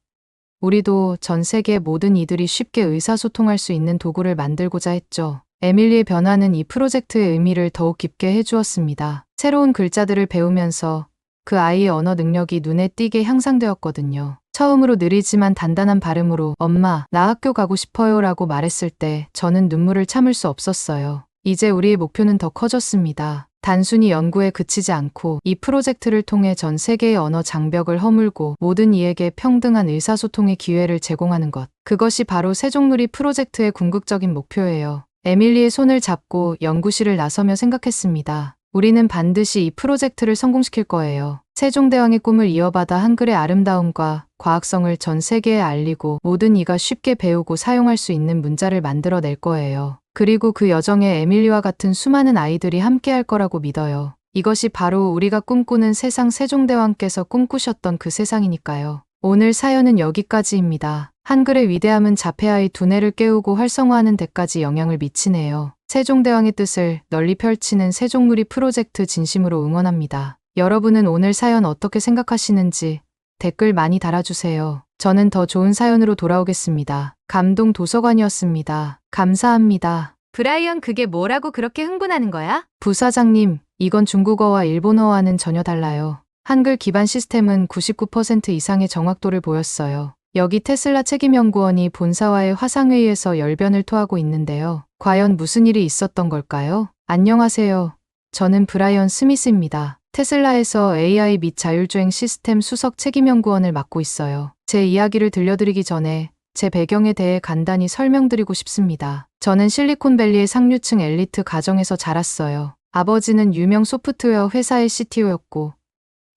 Speaker 1: 우리도 전 세계 모든 이들이 쉽게 의사소통할 수 있는 도구를 만들고자 했죠. 에밀리의 변화는 이 프로젝트의 의미를 더욱 깊게 해주었습니다. 새로운 글자들을 배우면서 그 아이의 언어 능력이 눈에 띄게 향상되었거든요. 처음으로 느리지만 단단한 발음으로 엄마, 나 학교 가고 싶어요 라고 말했을 때 저는 눈물을 참을 수 없었어요. 이제 우리의 목표는 더 커졌습니다. 단순히 연구에 그치지 않고 이 프로젝트를 통해 전 세계의 언어 장벽을 허물고 모든 이에게 평등한 의사소통의 기회를 제공하는 것. 그것이 바로 세종누리 프로젝트의 궁극적인 목표예요. 에밀리의 손을 잡고 연구실을 나서며 생각했습니다. 우리는 반드시 이 프로젝트를 성공시킬 거예요. 세종대왕의 꿈을 이어받아 한글의 아름다움과 과학성을 전 세계에 알리고 모든 이가 쉽게 배우고 사용할 수 있는 문자를 만들어낼 거예요. 그리고 그 여정에 에밀리와 같은 수많은 아이들이 함께할 거라고 믿어요. 이것이 바로 우리가 꿈꾸는 세상, 세종대왕께서 꿈꾸셨던 그 세상이니까요. 오늘 사연은 여기까지입니다. 한글의 위대함은 자폐아의 두뇌를 깨우고 활성화하는 데까지 영향을 미치네요. 세종대왕의 뜻을 널리 펼치는 세종누리 프로젝트 진심으로 응원합니다. 여러분은 오늘 사연 어떻게 생각하시는지 댓글 많이 달아주세요. 저는 더 좋은 사연으로 돌아오겠습니다. 감동 도서관이었습니다. 감사합니다.
Speaker 2: 브라이언, 그게 뭐라고 그렇게 흥분하는 거야?
Speaker 1: 부사장님, 이건 중국어와 일본어와는 전혀 달라요. 한글 기반 시스템은 99% 이상의 정확도를 보였어요. 여기 테슬라 책임연구원이 본사와의 화상회의에서 열변을 토하고 있는데요. 과연 무슨 일이 있었던 걸까요? 안녕하세요. 저는 브라이언 스미스입니다. 테슬라에서 AI 및 자율주행 시스템 수석 책임연구원을 맡고 있어요. 제 이야기를 들려드리기 전에 제 배경에 대해 간단히 설명드리고 싶습니다. 저는 실리콘밸리의 상류층 엘리트 가정에서 자랐어요. 아버지는 유명 소프트웨어 회사의 CTO였고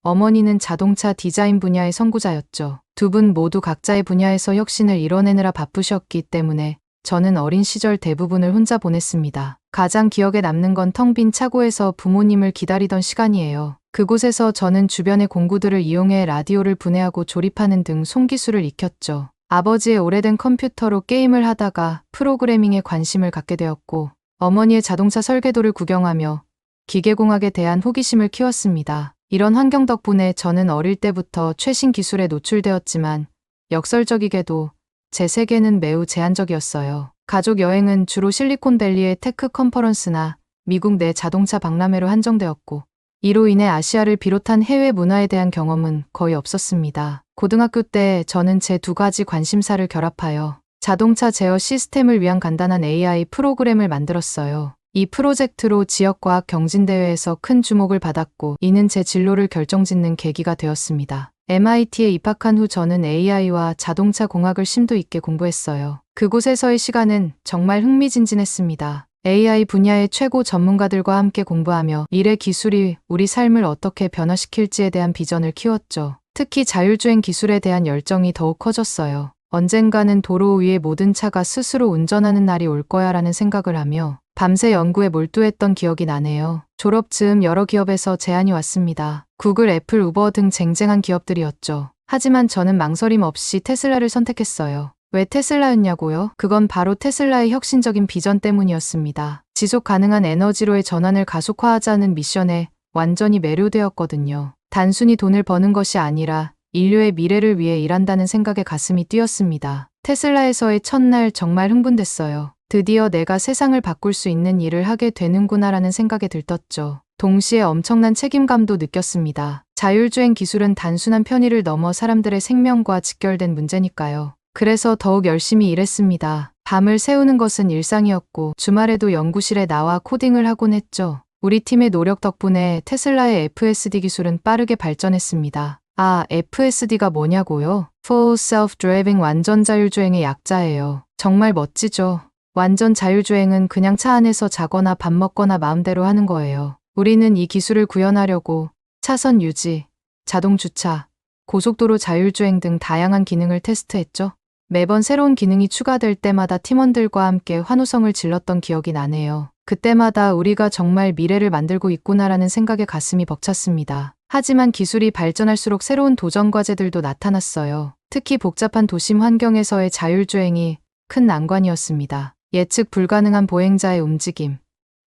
Speaker 1: 어머니는 자동차 디자인 분야의 선구자였죠. 두 분 모두 각자의 분야에서 혁신을 이뤄내느라 바쁘셨기 때문에 저는 어린 시절 대부분을 혼자 보냈습니다. 가장 기억에 남는 건 텅 빈 차고에서 부모님을 기다리던 시간이에요. 그곳에서 저는 주변의 공구들을 이용해 라디오를 분해하고 조립하는 등 손기술을 익혔죠. 아버지의 오래된 컴퓨터로 게임을 하다가 프로그래밍에 관심을 갖게 되었고 어머니의 자동차 설계도를 구경하며 기계공학에 대한 호기심을 키웠습니다. 이런 환경 덕분에 저는 어릴 때부터 최신 기술에 노출되었지만 역설적이게도 제 세계는 매우 제한적이었어요. 가족 여행은 주로 실리콘밸리의 테크 컨퍼런스나 미국 내 자동차 박람회로 한정되었고 이로 인해 아시아를 비롯한 해외 문화에 대한 경험은 거의 없었습니다. 고등학교 때 저는 제 두 가지 관심사를 결합하여 자동차 제어 시스템을 위한 간단한 AI 프로그램을 만들었어요. 이 프로젝트로 지역과학 경진대회에서 큰 주목을 받았고 이는 제 진로를 결정짓는 계기가 되었습니다. MIT에 입학한 후 저는 AI와 자동차 공학을 심도 있게 공부했어요. 그곳에서의 시간은 정말 흥미진진했습니다. AI 분야의 최고 전문가들과 함께 공부하며 미래 기술이 우리 삶을 어떻게 변화시킬지에 대한 비전을 키웠죠. 특히 자율주행 기술에 대한 열정이 더욱 커졌어요. 언젠가는 도로 위에 모든 차가 스스로 운전하는 날이 올 거야라는 생각을 하며 밤새 연구에 몰두했던 기억이 나네요. 졸업 즈음 여러 기업에서 제안이 왔습니다. 구글, 애플, 우버 등 쟁쟁한 기업들이었죠. 하지만 저는 망설임 없이 테슬라를 선택했어요. 왜 테슬라였냐고요? 그건 바로 테슬라의 혁신적인 비전 때문이었습니다. 지속 가능한 에너지로의 전환을 가속화하자는 미션에 완전히 매료되었거든요. 단순히 돈을 버는 것이 아니라 인류의 미래를 위해 일한다는 생각에 가슴이 뛰었습니다. 테슬라에서의 첫날 정말 흥분됐어요. 드디어 내가 세상을 바꿀 수 있는 일을 하게 되는구나라는 생각에 들떴죠. 동시에 엄청난 책임감도 느꼈습니다. 자율주행 기술은 단순한 편의를 넘어 사람들의 생명과 직결된 문제니까요. 그래서 더욱 열심히 일했습니다. 밤을 새우는 것은 일상이었고 주말에도 연구실에 나와 코딩을 하곤 했죠. 우리 팀의 노력 덕분에 테슬라의 FSD 기술은 빠르게 발전했습니다. 아, FSD가 뭐냐고요? Full Self-Driving 완전 자율주행의 약자예요. 정말 멋지죠? 완전 자율주행은 그냥 차 안에서 자거나 밥 먹거나 마음대로 하는 거예요. 우리는 이 기술을 구현하려고 차선 유지, 자동 주차, 고속도로 자율주행 등 다양한 기능을 테스트했죠. 매번 새로운 기능이 추가될 때마다 팀원들과 함께 환호성을 질렀던 기억이 나네요. 그때마다 우리가 정말 미래를 만들고 있구나라는 생각에 가슴이 벅찼습니다. 하지만 기술이 발전할수록 새로운 도전 과제들도 나타났어요. 특히 복잡한 도심 환경에서의 자율주행이 큰 난관이었습니다. 예측 불가능한 보행자의 움직임,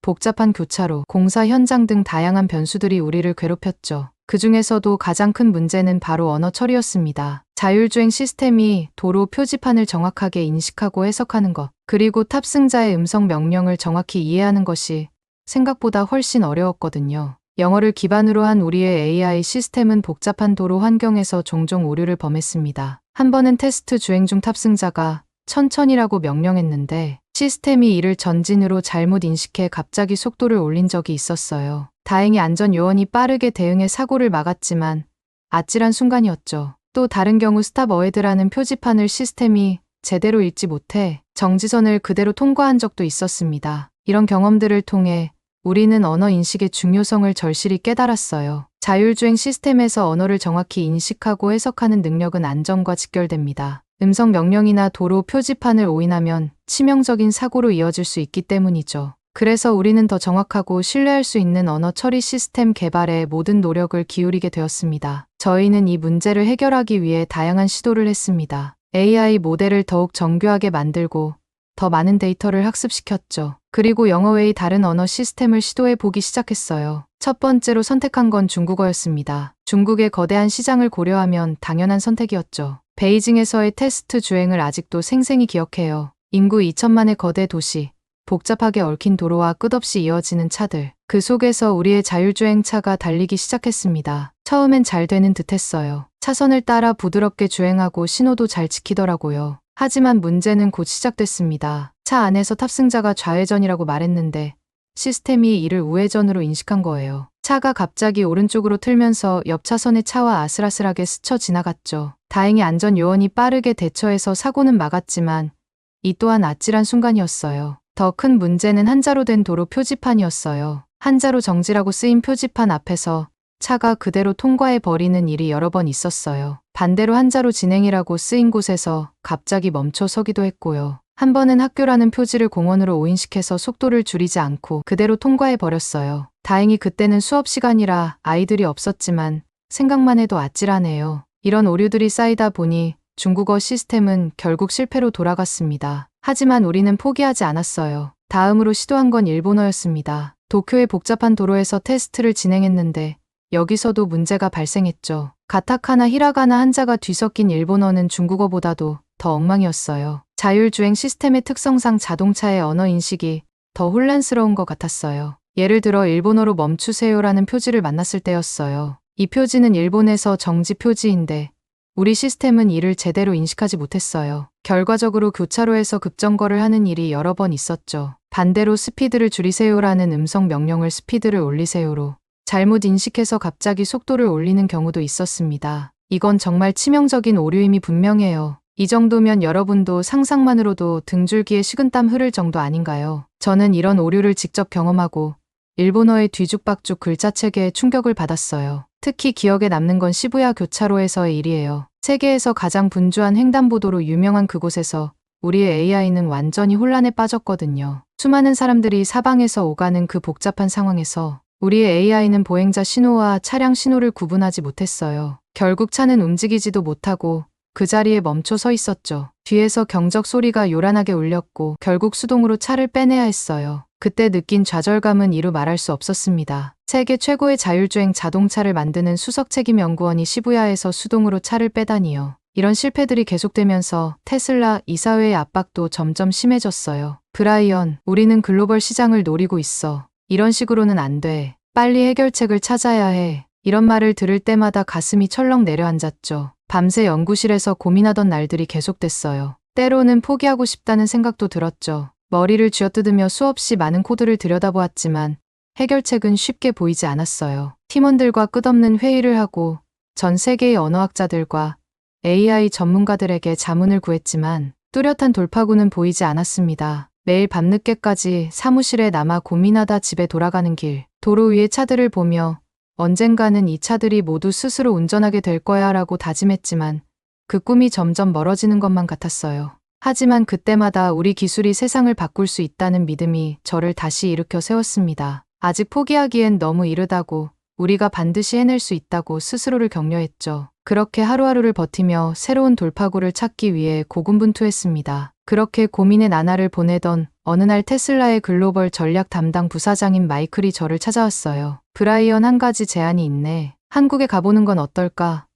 Speaker 1: 복잡한 교차로, 공사 현장 등 다양한 변수들이 우리를 괴롭혔죠. 그 중에서도 가장 큰 문제는 바로 언어 처리였습니다. 자율주행 시스템이 도로 표지판을 정확하게 인식하고 해석하는 것, 그리고 탑승자의 음성 명령을 정확히 이해하는 것이 생각보다 훨씬 어려웠거든요. 영어를 기반으로 한 우리의 AI 시스템은 복잡한 도로 환경에서 종종 오류를 범했습니다. 한 번은 테스트 주행 중 탑승자가 천천히라고 명령했는데 시스템이 이를 전진으로 잘못 인식해 갑자기 속도를 올린 적이 있었어요. 다행히 안전 요원이 빠르게 대응해 사고를 막았지만 아찔한 순간이었죠. 또 다른 경우 스탑 어헤드라는 표지판을 시스템이 제대로 읽지 못해 정지선을 그대로 통과한 적도 있었습니다. 이런 경험들을 통해 우리는 언어 인식의 중요성을 절실히 깨달았어요. 자율주행 시스템에서 언어를 정확히 인식하고 해석하는 능력은 안전과 직결됩니다. 음성 명령이나 도로 표지판을 오인하면 치명적인 사고로 이어질 수 있기 때문이죠. 그래서 우리는 더 정확하고 신뢰할 수 있는 언어 처리 시스템 개발에 모든 노력을 기울이게 되었습니다. 저희는 이 문제를 해결하기 위해 다양한 시도를 했습니다. AI 모델을 더욱 정교하게 만들고 더 많은 데이터를 학습시켰죠. 그리고 영어 외의 다른 언어 시스템을 시도해 보기 시작했어요. 첫 번째로 선택한 건 중국어였습니다. 중국의 거대한 시장을 고려하면 당연한 선택이었죠. 베이징에서의 테스트 주행을 아직도 생생히 기억해요. 인구 2천만의 거대 도시, 복잡하게 얽힌 도로와 끝없이 이어지는 차들. 그 속에서 우리의 자율주행차가 달리기 시작했습니다. 처음엔 잘 되는 듯 했어요. 차선을 따라 부드럽게 주행하고 신호도 잘 지키더라고요. 하지만 문제는 곧 시작됐습니다. 차 안에서 탑승자가 좌회전이라고 말했는데 시스템이 이를 우회전으로 인식한 거예요. 차가 갑자기 오른쪽으로 틀면서 옆 차선의 차와 아슬아슬하게 스쳐 지나갔죠. 다행히 안전 요원이 빠르게 대처해서 사고는 막았지만 이 또한 아찔한 순간이었어요. 더 큰 문제는 한자로 된 도로 표지판이었어요. 한자로 정지라고 쓰인 표지판 앞에서 차가 그대로 통과해 버리는 일이 여러 번 있었어요. 반대로 한자로 진행이라고 쓰인 곳에서 갑자기 멈춰 서기도 했고요. 한 번은 학교라는 표지를 공원으로 오인시켜서 속도를 줄이지 않고 그대로 통과해 버렸어요. 다행히 그때는 수업 시간이라 아이들이 없었지만 생각만 해도 아찔하네요. 이런 오류들이 쌓이다 보니 중국어 시스템은 결국 실패로 돌아갔습니다. 하지만 우리는 포기하지 않았어요. 다음으로 시도한 건 일본어였습니다. 도쿄의 복잡한 도로에서 테스트를 진행했는데 여기서도 문제가 발생했죠. 가타카나 히라가나 한자가 뒤섞인 일본어는 중국어보다도 더 엉망이었어요. 자율주행 시스템의 특성상 자동차의 언어 인식이 더 혼란스러운 것 같았어요. 예를 들어 일본어로 멈추세요라는 표지를 만났을 때였어요. 이 표지는 일본에서 정지 표지인데 우리 시스템은 이를 제대로 인식하지 못했어요. 결과적으로 교차로에서 급정거를 하는 일이 여러 번 있었죠. 반대로 스피드를 줄이세요라는 음성 명령을 스피드를 올리세요로 잘못 인식해서 갑자기 속도를 올리는 경우도 있었습니다. 이건 정말 치명적인 오류임이 분명해요. 이 정도면 여러분도 상상만으로도 등줄기에 식은땀 흐를 정도 아닌가요? 저는 이런 오류를 직접 경험하고 일본어의 뒤죽박죽 글자체계에 충격을 받았어요. 특히 기억에 남는 건 시부야 교차로에서의 일이에요. 세계에서 가장 분주한 횡단보도로 유명한 그곳에서 우리의 AI는 완전히 혼란에 빠졌거든요. 수많은 사람들이 사방에서 오가는 그 복잡한 상황에서 우리의 AI는 보행자 신호와 차량 신호를 구분하지 못했어요. 결국 차는 움직이지도 못하고 그 자리에 멈춰 서 있었죠. 뒤에서 경적 소리가 요란하게 울렸고 결국 수동으로 차를 빼내야 했어요. 그때 느낀 좌절감은 이루 말할 수 없었습니다. 세계 최고의 자율주행 자동차를 만드는 수석책임연구원이 시부야에서 수동으로 차를 빼다니요. 이런 실패들이 계속되면서 테슬라 이사회의 압박도 점점 심해졌어요. 브라이언, 우리는 글로벌 시장을 노리고 있어. 이런 식으로는 안 돼. 빨리 해결책을 찾아야 해. 이런 말을 들을 때마다 가슴이 철렁 내려앉았죠. 밤새 연구실에서 고민하던 날들이 계속됐어요. 때로는 포기하고 싶다는 생각도 들었죠. 머리를 쥐어뜯으며 수없이 많은 코드를 들여다보았지만 해결책은 쉽게 보이지 않았어요. 팀원들과 끝없는 회의를 하고 전 세계의 언어학자들과 AI 전문가들에게 자문을 구했지만 뚜렷한 돌파구는 보이지 않았습니다. 매일 밤늦게까지 사무실에 남아 고민하다 집에 돌아가는 길, 도로 위의 차들을 보며 언젠가는 이 차들이 모두 스스로 운전하게 될 거야 라고 다짐했지만 그 꿈이 점점 멀어지는 것만 같았어요. 하지만 그때마다 우리 기술이 세상을 바꿀 수 있다는 믿음이 저를 다시 일으켜 세웠습니다. 아직 포기하기엔 너무 이르다고, 우리가 반드시 해낼 수 있다고 스스로를 격려했죠. 그렇게 하루하루를 버티며 새로운 돌파구를 찾기 위해 고군분투했습니다. 그렇게 고민의 나날을 보내던 어느 날 테슬라의 글로벌 전략 담당 부사장인 마이클이 저를 찾아왔어요. 브라이언, 한 가지 제안이 있네. 한국에 가보는 건 어떨까?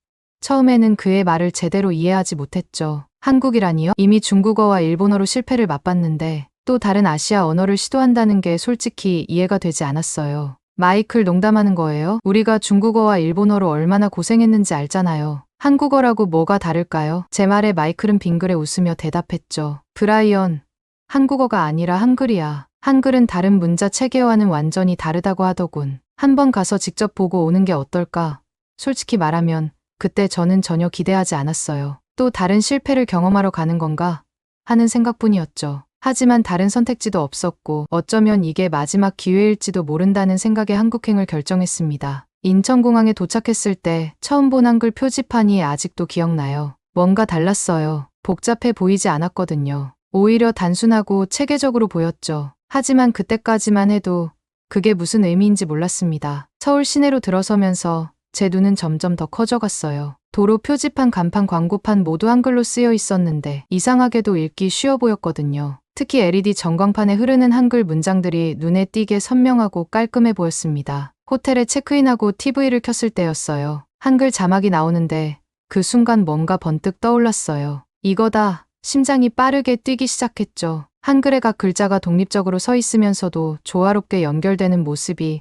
Speaker 1: 처음에는 그의 말을 제대로 이해하지 못했죠. 한국이라니요? 이미 중국어와 일본어로 실패를 맛봤는데 또 다른 아시아 언어를 시도한다는 게 솔직히 이해가 되지 않았어요. 마이클 농담하는 거예요? 우리가 중국어와 일본어로 얼마나 고생했는지 알잖아요. 한국어라고 뭐가 다를까요? 제 말에 마이클은 빙그레 웃으며 대답했죠. 브라이언, 한국어가 아니라 한글이야. 한글은 다른 문자 체계와는 완전히 다르다고 하더군. 한번 가서 직접 보고 오는 게 어떨까? 솔직히 말하면 그때 저는 전혀 기대하지 않았어요. 또 다른 실패를 경험하러 가는 건가? 하는 생각뿐이었죠. 하지만 다른 선택지도 없었고 어쩌면 이게 마지막 기회일지도 모른다는 생각에 한국행을 결정했습니다. 인천공항에 도착했을 때 처음 본 한글 표지판이 아직도 기억나요. 뭔가 달랐어요. 복잡해 보이지 않았거든요. 오히려 단순하고 체계적으로 보였죠. 하지만 그때까지만 해도 그게 무슨 의미인지 몰랐습니다. 서울 시내로 들어서면서 제 눈은 점점 더 커져갔어요. 도로 표지판, 간판, 광고판 모두 한글로 쓰여 있었는데 이상하게도 읽기 쉬워 보였거든요. 특히 LED 전광판에 흐르는 한글 문장들이 눈에 띄게 선명하고 깔끔해 보였습니다. 호텔에 체크인하고 TV를 켰을 때였어요. 한글 자막이 나오는데 그 순간 뭔가 번뜩 떠올랐어요. 이거다. 심장이 빠르게 뛰기 시작했죠. 한글의 각 글자가 독립적으로 서 있으면서도 조화롭게 연결되는 모습이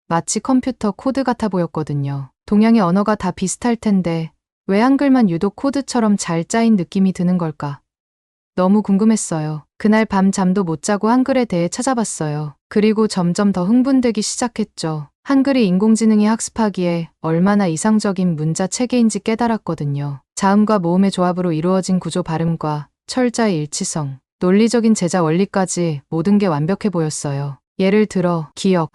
Speaker 1: 마치 컴퓨터 코드 같아 보였거든요. 동양의 언어가 다 비슷할 텐데 왜 한글만 유독 코드처럼 잘 짜인 느낌이 드는 걸까? 너무 궁금했어요. 그날 밤 잠도 못 자고 한글에 대해 찾아봤어요. 그리고 점점 더 흥분되기 시작했죠. 한글이 인공지능이 학습하기에 얼마나 이상적인 문자 체계인지 깨달았거든요. 자음과 모음의 조합으로 이루어진 구조, 발음과 철자의 일치성, 논리적인 제자 원리까지 모든 게 완벽해 보였어요. 예를 들어 기역,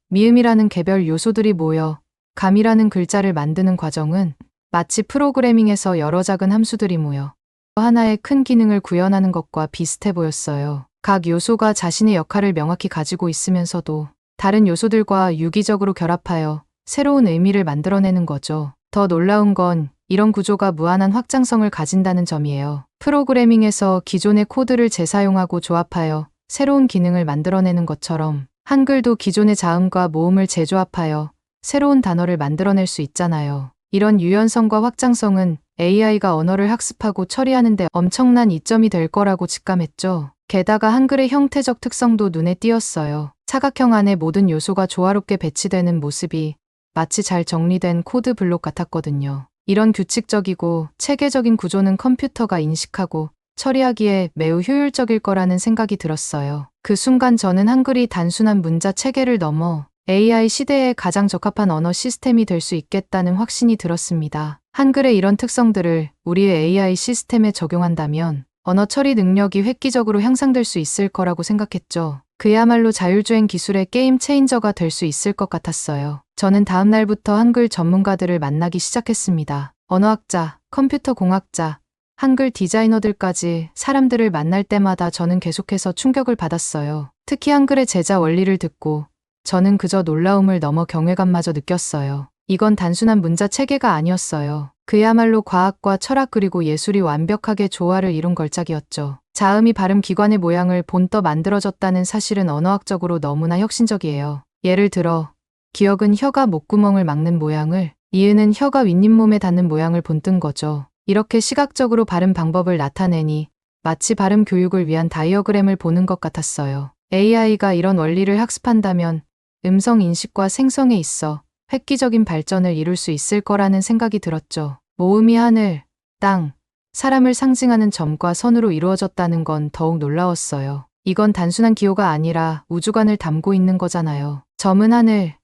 Speaker 1: 미음이라는 개별 요소들이 모여 감이라는 글자를 만드는 과정은 마치 프로그래밍에서 여러 작은 함수들이 모여 하나의 큰 기능을 구현하는 것과 비슷해 보였어요. 각 요소가 자신의 역할을 명확히 가지고 있으면서도 다른 요소들과 유기적으로 결합하여 새로운 의미를 만들어내는 거죠. 더 놀라운 건 이런 구조가 무한한 확장성을 가진다는 점이에요. 프로그래밍에서 기존의 코드를 재사용하고 조합하여 새로운 기능을 만들어내는 것처럼 한글도 기존의 자음과 모음을 재조합하여 새로운 단어를 만들어낼 수 있잖아요. 이런 유연성과 확장성은 AI가 언어를 학습하고 처리하는 데 엄청난 이점이 될 거라고 직감했죠. 게다가 한글의 형태적 특성도 눈에 띄었어요. 사각형 안에 모든 요소가 조화롭게 배치되는 모습이 마치 잘 정리된 코드 블록 같았거든요. 이런 규칙적이고 체계적인 구조는 컴퓨터가 인식하고 처리하기에 매우 효율적일 거라는 생각이 들었어요. 그 순간 저는 한글이 단순한 문자 체계를 넘어 AI 시대에 가장 적합한 언어 시스템이 될 수 있겠다는 확신이 들었습니다. 한글의 이런 특성들을 우리의 AI 시스템에 적용한다면 언어 처리 능력이 획기적으로 향상될 수 있을 거라고 생각했죠. 그야말로 자율주행 기술의 게임 체인저가 될 수 있을 것 같았어요. 저는 다음 날부터 한글 전문가들을 만나기 시작했습니다. 언어학자, 컴퓨터 공학자, 한글 디자이너들까지 사람들을 만날 때마다 저는 계속해서 충격을 받았어요. 특히 한글의 제자 원리를 듣고 저는 그저 놀라움을 넘어 경외감마저 느꼈어요. 이건 단순한 문자 체계가 아니었어요. 그야말로 과학과 철학 그리고 예술이 완벽하게 조화를 이룬 걸작이었죠. 자음이 발음 기관의 모양을 본떠 만들어졌다는 사실은 언어학적으로 너무나 혁신적이에요. 예를 들어 기역은 혀가 목구멍을 막는 모양을, 이은은 혀가 윗잇몸에 닿는 모양을 본뜬 거죠. 이렇게 시각적으로 발음 방법을 나타내니 마치 발음 교육을 위한 다이어그램을 보는 것 같았어요. AI가 이런 원리를 학습한다면 음성 인식과 생성에 있어 획기적인 발전을 이룰 수 있을 거라는 생각이 들었죠. 모음이 하늘, 땅, 사람을 상징하는 점과 선으로 이루어졌다는 건 더욱 놀라웠어요. 이건 단순한 기호가 아니라 우주관을 담고 있는 거잖아요. 점은 하늘,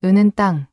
Speaker 1: 은은 땅,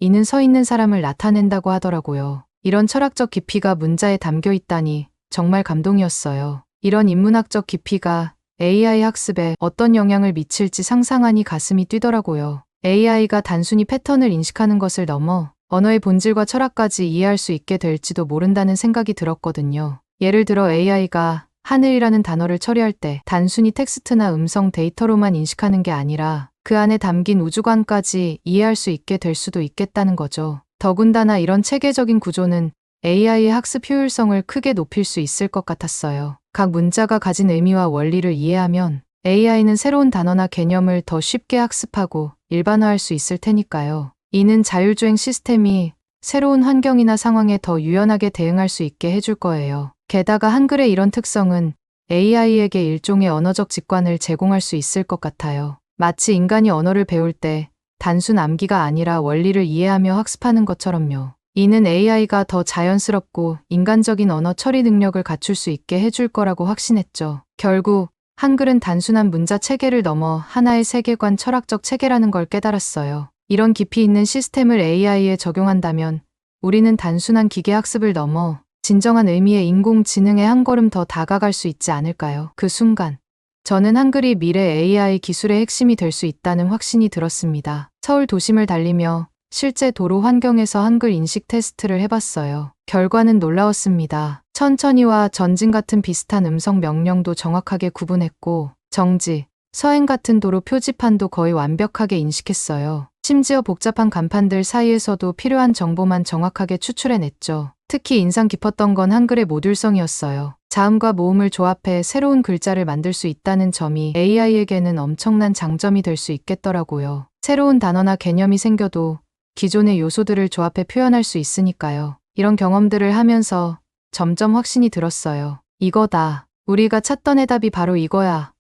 Speaker 1: 이는 서 있는 사람을 나타낸다고 하더라고요. 이런 철학적 깊이가 문자에 담겨 있다니 정말 감동이었어요. 이런 인문학적 깊이가 AI 학습에 어떤 영향을 미칠지 상상하니 가슴이 뛰더라고요. AI가 단순히 패턴을 인식하는 것을 넘어 언어의 본질과 철학까지 이해할 수 있게 될지도 모른다는 생각이 들었거든요. 예를 들어 AI가 하늘이라는 단어를 처리할 때 단순히 텍스트나 음성 데이터로만 인식하는 게 아니라 그 안에 담긴 우주관까지 이해할 수 있게 될 수도 있겠다는 거죠. 더군다나 이런 체계적인 구조는 AI의 학습 효율성을 크게 높일 수 있을 것 같았어요. 각 문자가 가진 의미와 원리를 이해하면 AI는 새로운 단어나 개념을 더 쉽게 학습하고 일반화할 수 있을 테니까요. 이는 자율주행 시스템이 새로운 환경이나 상황에 더 유연하게 대응할 수 있게 해줄 거예요. 게다가 한글의 이런 특성은 AI에게 일종의 언어적 직관을 제공할 수 있을 것 같아요. 마치 인간이 언어를 배울 때 단순 암기가 아니라 원리를 이해하며 학습하는 것처럼요. 이는 AI가 더 자연스럽고 인간적인 언어 처리 능력을 갖출 수 있게 해줄 거라고 확신했죠. 결국 한글은 단순한 문자 체계를 넘어 하나의 세계관 철학적 체계라는 걸 깨달았어요. 이런 깊이 있는 시스템을 AI에 적용한다면 우리는 단순한 기계 학습을 넘어 진정한 의미의 인공지능에 한 걸음 더 다가갈 수 있지 않을까요? 그 순간 저는 한글이 미래 AI 기술의 핵심이 될 수 있다는 확신이 들었습니다. 서울 도심을 달리며 실제 도로 환경에서 한글 인식 테스트를 해봤어요. 결과는 놀라웠습니다. 천천히와 전진 같은 비슷한 음성 명령도 정확하게 구분했고 정지, 서행 같은 도로 표지판도 거의 완벽하게 인식했어요. 심지어 복잡한 간판들 사이에서도 필요한 정보만 정확하게 추출해냈죠. 특히 인상 깊었던 건 한글의 모듈성이었어요. 자음과 모음을 조합해 새로운 글자를 만들 수 있다는 점이 AI에게는 엄청난 장점이 될 수 있겠더라고요. 새로운 단어나 개념이 생겨도 기존의 요소들을 조합해 표현할 수 있으니까요. 이런 경험들을 하면서 점점 확신이 들었어요. 이거다. 우리가 찾던 해답이 바로 이거야.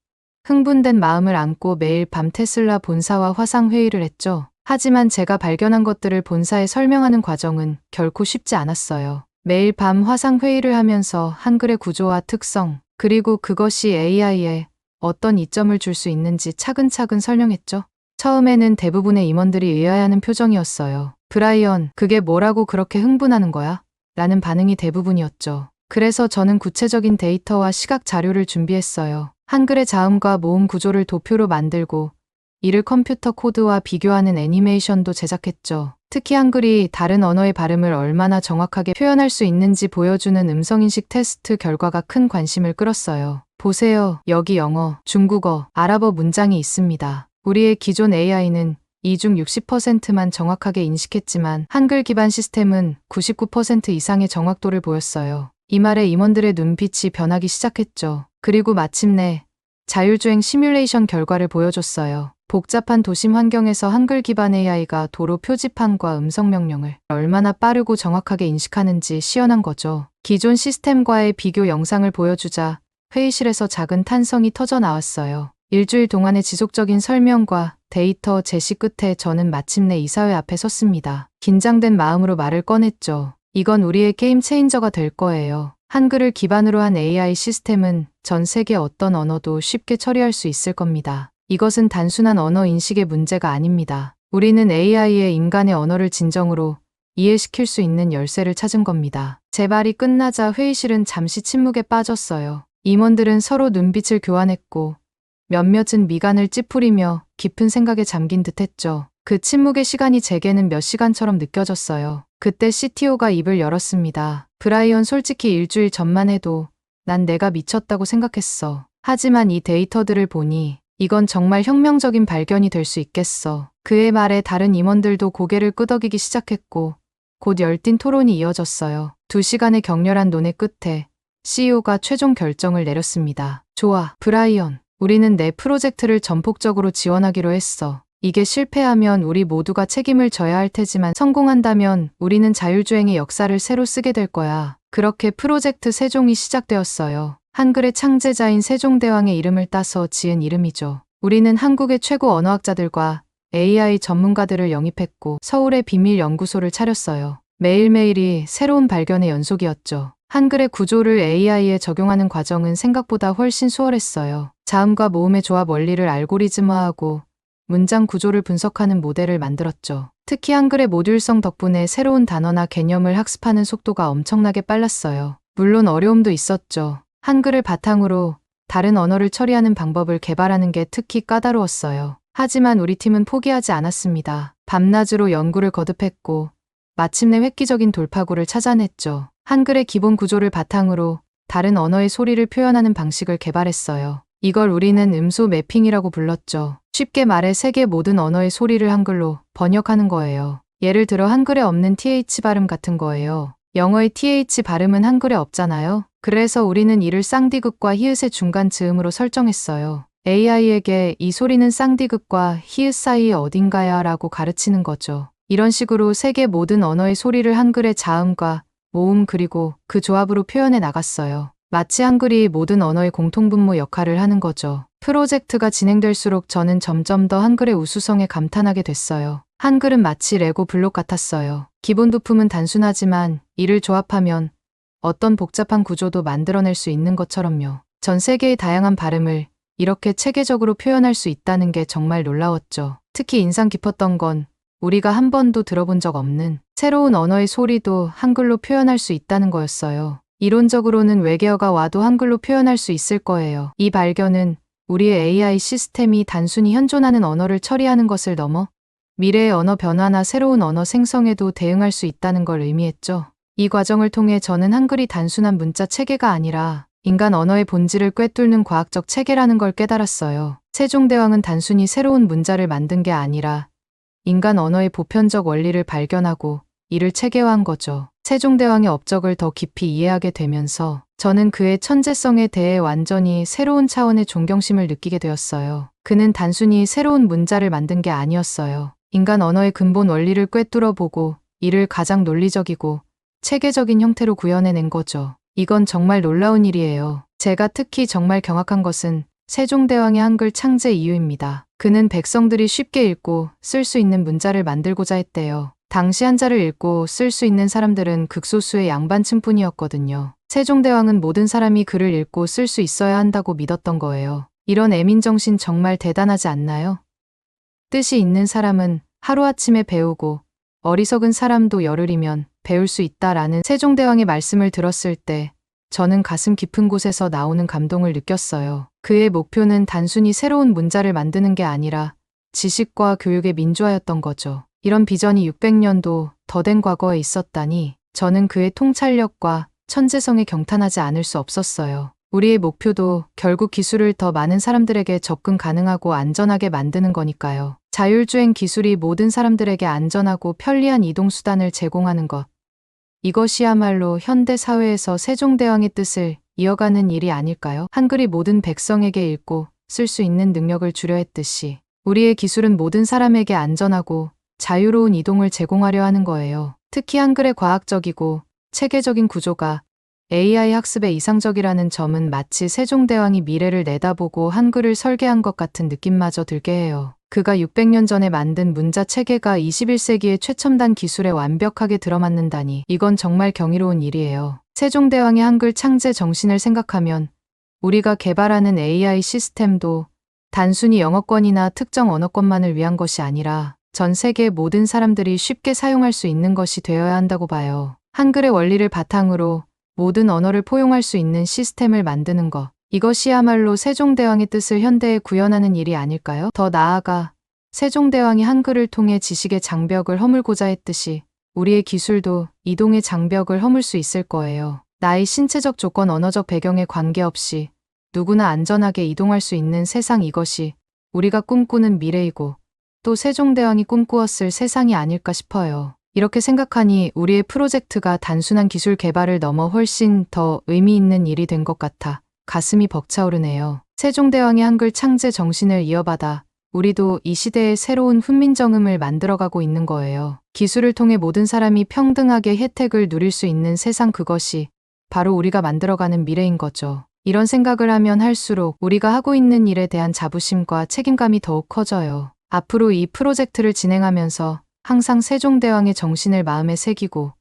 Speaker 1: 흥분된 마음을 안고 매일 밤 테슬라 본사와 화상 회의를 했죠. 하지만 제가 발견한 것들을 본사에 설명하는 과정은 결코 쉽지 않았어요. 매일 밤 화상 회의를 하면서 한글의 구조와 특성, 그리고 그것이 AI에 어떤 이점을 줄 수 있는지 차근차근 설명했죠. 처음에는 대부분의 임원들이 의아해하는 표정이었어요. 브라이언, 그게 뭐라고 그렇게 흥분하는 거야? 라는 반응이 대부분이었죠. 그래서 저는 구체적인 데이터와 시각 자료를 준비했어요. 한글의 자음과 모음 구조를 도표로 만들고 이를 컴퓨터 코드와 비교하는 애니메이션도 제작했죠. 특히 한글이 다른 언어의 발음을 얼마나 정확하게 표현할 수 있는지 보여주는 음성인식 테스트 결과가 큰 관심을 끌었어요. 보세요. 여기 영어, 중국어, 아랍어 문장이 있습니다. 우리의 기존 AI는 이 중 60%만 정확하게 인식했지만 한글 기반 시스템은 99% 이상의 정확도를 보였어요. 이 말에 임원들의 눈빛이 변하기 시작했죠. 그리고 마침내 자율주행 시뮬레이션 결과를 보여줬어요. 복잡한 도심 환경에서 한글 기반 AI가 도로 표지판과 음성 명령을 얼마나 빠르고 정확하게 인식하는지 시연한 거죠. 기존 시스템과의 비교 영상을 보여주자 회의실에서 작은 탄성이 터져 나왔어요. 일주일 동안의 지속적인 설명과 데이터 제시 끝에 저는 마침내 이사회 앞에 섰습니다. 긴장된 마음으로 말을 꺼냈죠. 이건 우리의 게임 체인저가 될 거예요. 한글을 기반으로 한 AI 시스템은 전 세계 어떤 언어도 쉽게 처리할 수 있을 겁니다. 이것은 단순한 언어 인식의 문제가 아닙니다. 우리는 AI에 인간의 언어를 진정으로 이해시킬 수 있는 열쇠를 찾은 겁니다. 제 말이 끝나자 회의실은 잠시 침묵에 빠졌어요. 임원들은 서로 눈빛을 교환했고 몇몇은 미간을 찌푸리며 깊은 생각에 잠긴 듯했죠. 그 침묵의 시간이 제게는 몇 시간처럼 느껴졌어요. 그때 CTO가 입을 열었습니다. 브라이언, 솔직히 일주일 전만 해도 난 내가 미쳤다고 생각했어. 하지만 이 데이터들을 보니 이건 정말 혁명적인 발견이 될 수 있겠어. 그의 말에 다른 임원들도 고개를 끄덕이기 시작했고 곧 열띤 토론이 이어졌어요. 2시간의 격렬한 논의 끝에 CEO가 최종 결정을 내렸습니다. 좋아, 브라이언. 우리는 내 프로젝트를 전폭적으로 지원하기로 했어. 이게 실패하면 우리 모두가 책임을 져야 할 테지만 성공한다면 우리는 자율주행의 역사를 새로 쓰게 될 거야. 그렇게 프로젝트 세종이 시작되었어요. 한글의 창제자인 세종대왕의 이름을 따서 지은 이름이죠. 우리는 한국의 최고 언어학자들과 AI 전문가들을 영입했고 서울의 비밀 연구소를 차렸어요. 매일매일이 새로운 발견의 연속이었죠. 한글의 구조를 AI에 적용하는 과정은 생각보다 훨씬 수월했어요. 자음과 모음의 조합 원리를 알고리즘화하고 문장 구조를 분석하는 모델을 만들었죠. 특히 한글의 모듈성 덕분에 새로운 단어나 개념을 학습하는 속도가 엄청나게 빨랐어요. 물론 어려움도 있었죠. 한글을 바탕으로 다른 언어를 처리하는 방법을 개발하는 게 특히 까다로웠어요. 하지만 우리 팀은 포기하지 않았습니다. 밤낮으로 연구를 거듭했고 마침내 획기적인 돌파구를 찾아냈죠. 한글의 기본 구조를 바탕으로 다른 언어의 소리를 표현하는 방식을 개발했어요. 이걸 우리는 음소 매핑이라고 불렀죠. 쉽게 말해 세계 모든 언어의 소리를 한글로 번역하는 거예요. 예를 들어 한글에 없는 TH 발음 같은 거예요. 영어의 TH 발음은 한글에 없잖아요. 그래서 우리는 이를 쌍디귿과 히읗의 중간 즈음으로 설정했어요. AI에게 이 소리는 쌍디귿과 히읗 사이 어딘가야 라고 가르치는 거죠. 이런 식으로 세계 모든 언어의 소리를 한글의 자음과 모음 그리고 그 조합으로 표현해 나갔어요. 마치 한글이 모든 언어의 공통분모 역할을 하는 거죠. 프로젝트가 진행될수록 저는 점점 더 한글의 우수성에 감탄하게 됐어요. 한글은 마치 레고 블록 같았어요. 기본 부품은 단순하지만 이를 조합하면 어떤 복잡한 구조도 만들어낼 수 있는 것처럼요. 전 세계의 다양한 발음을 이렇게 체계적으로 표현할 수 있다는 게 정말 놀라웠죠. 특히 인상 깊었던 건 우리가 한 번도 들어본 적 없는 새로운 언어의 소리도 한글로 표현할 수 있다는 거였어요. 이론적으로는 외계어가 와도 한글로 표현할 수 있을 거예요. 이 발견은 우리의 AI 시스템이 단순히 현존하는 언어를 처리하는 것을 넘어 미래의 언어 변화나 새로운 언어 생성에도 대응할 수 있다는 걸 의미했죠. 이 과정을 통해 저는 한글이 단순한 문자 체계가 아니라 인간 언어의 본질을 꿰뚫는 과학적 체계라는 걸 깨달았어요. 세종대왕은 단순히 새로운 문자를 만든 게 아니라 인간 언어의 보편적 원리를 발견하고 이를 체계화한 거죠. 세종대왕의 업적을 더 깊이 이해하게 되면서 저는 그의 천재성에 대해 완전히 새로운 차원의 존경심을 느끼게 되었어요. 그는 단순히 새로운 문자를 만든 게 아니었어요. 인간 언어의 근본 원리를 꿰뚫어 보고 이를 가장 논리적이고 체계적인 형태로 구현해낸 거죠. 이건 정말 놀라운 일이에요. 제가 특히 정말 경악한 것은 세종대왕의 한글 창제 이유입니다. 그는 백성들이 쉽게 읽고 쓸 수 있는 문자를 만들고자 했대요. 당시 한자를 읽고 쓸 수 있는 사람들은 극소수의 양반층뿐이었거든요. 세종대왕은 모든 사람이 글을 읽고 쓸 수 있어야 한다고 믿었던 거예요. 이런 애민정신 정말 대단하지 않나요? 뜻이 있는 사람은 하루아침에 배우고 어리석은 사람도 열흘이면 배울 수 있다라는 세종대왕의 말씀을 들었을 때 저는 가슴 깊은 곳에서 나오는 감동을 느꼈어요. 그의 목표는 단순히 새로운 문자를 만드는 게 아니라 지식과 교육의 민주화였던 거죠. 이런 비전이 600년도 더된 과거에 있었다니 저는 그의 통찰력과 천재성에 경탄하지 않을 수 없었어요. 우리의 목표도 결국 기술을 더 많은 사람들에게 접근 가능하고 안전하게 만드는 거니까요. 자율주행 기술이 모든 사람들에게 안전하고 편리한 이동수단을 제공하는 것. 이것이야말로 현대 사회에서 세종대왕의 뜻을 이어가는 일이 아닐까요? 한글이 모든 백성에게 읽고 쓸 수 있는 능력을 주려 했듯이 우리의 기술은 모든 사람에게 안전하고 자유로운 이동을 제공하려 하는 거예요. 특히 한글의 과학적이고 체계적인 구조가 AI 학습에 이상적이라는 점은 마치 세종대왕이 미래를 내다보고 한글을 설계한 것 같은 느낌마저 들게 해요. 그가 600년 전에 만든 문자 체계가 21세기의 최첨단 기술에 완벽하게 들어맞는다니 이건 정말 경이로운 일이에요. 세종대왕의 한글 창제 정신을 생각하면 우리가 개발하는 AI 시스템도 단순히 영어권이나 특정 언어권만을 위한 것이 아니라 전 세계 모든 사람들이 쉽게 사용할 수 있는 것이 되어야 한다고 봐요. 한글의 원리를 바탕으로 모든 언어를 포용할 수 있는 시스템을 만드는 것. 이것이야말로 세종대왕의 뜻을 현대에 구현하는 일이 아닐까요? 더 나아가 세종대왕이 한글을 통해 지식의 장벽을 허물고자 했듯이 우리의 기술도 이동의 장벽을 허물 수 있을 거예요. 나의 신체적 조건, 언어적 배경에 관계없이 누구나 안전하게 이동할 수 있는 세상, 이것이 우리가 꿈꾸는 미래이고 또 세종대왕이 꿈꾸었을 세상이 아닐까 싶어요. 이렇게 생각하니 우리의 프로젝트가 단순한 기술 개발을 넘어 훨씬 더 의미 있는 일이 된 것 같아 가슴이 벅차오르네요. 세종대왕의 한글 창제 정신을 이어받아 우리도 이 시대의 새로운 훈민정음을 만들어가고 있는 거예요. 기술을 통해 모든 사람이 평등하게 혜택을 누릴 수 있는 세상, 그것이 바로 우리가 만들어가는 미래인 거죠. 이런 생각을 하면 할수록 우리가 하고 있는 일에 대한 자부심과 책임감이 더욱 커져요. 앞으로 이 프로젝트를 진행하면서 항상 세종대왕의 정신을 마음에 새기고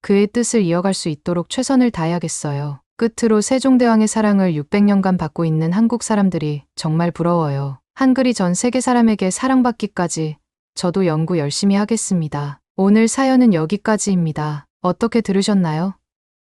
Speaker 1: 그의 뜻을 이어갈 수 있도록 최선을 다해야겠어요. 끝으로 세종대왕의 사랑을 600년간 받고 있는 한국 사람들이 정말 부러워요. 한글이 전 세계 사람에게 사랑받기까지 저도 연구 열심히 하겠습니다. 오늘 사연은 여기까지입니다. 어떻게 들으셨나요?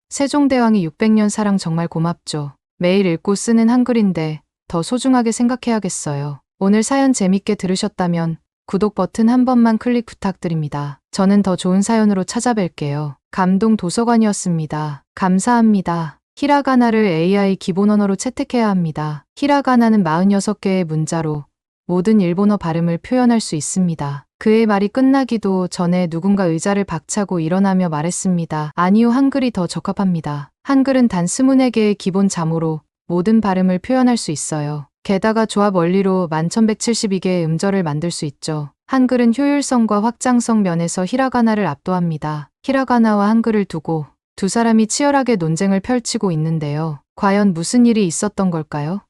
Speaker 1: 세종대왕이 600년 사랑 정말 고맙죠. 매일 읽고 쓰는 한글인데 더 소중하게 생각해야겠어요. 오늘 사연 재밌게 들으셨다면 구독 버튼 한 번만 클릭 부탁드립니다. 저는 더 좋은 사연으로 찾아뵐게요. 감동 도서관이었습니다. 감사합니다. 히라가나를 AI 기본 언어로 채택해야 합니다. 히라가나는 46개의 문자로 모든 일본어 발음을 표현할 수 있습니다. 그의 말이 끝나기도 전에 누군가 의자를 박차고 일어나며 말했습니다. 아니요, 한글이 더 적합합니다. 한글은 단 24개의 기본 자모로 모든 발음을 표현할 수 있어요. 게다가 조합 원리로 1172개의 음절을 만들 수 있죠. 한글은 효율성과 확장성 면에서 히라가나를 압도합니다. 히라가나와 한글을 두고 두 사람이 치열하게 논쟁을 펼치고 있는데요. 과연 무슨 일이 있었던 걸까요?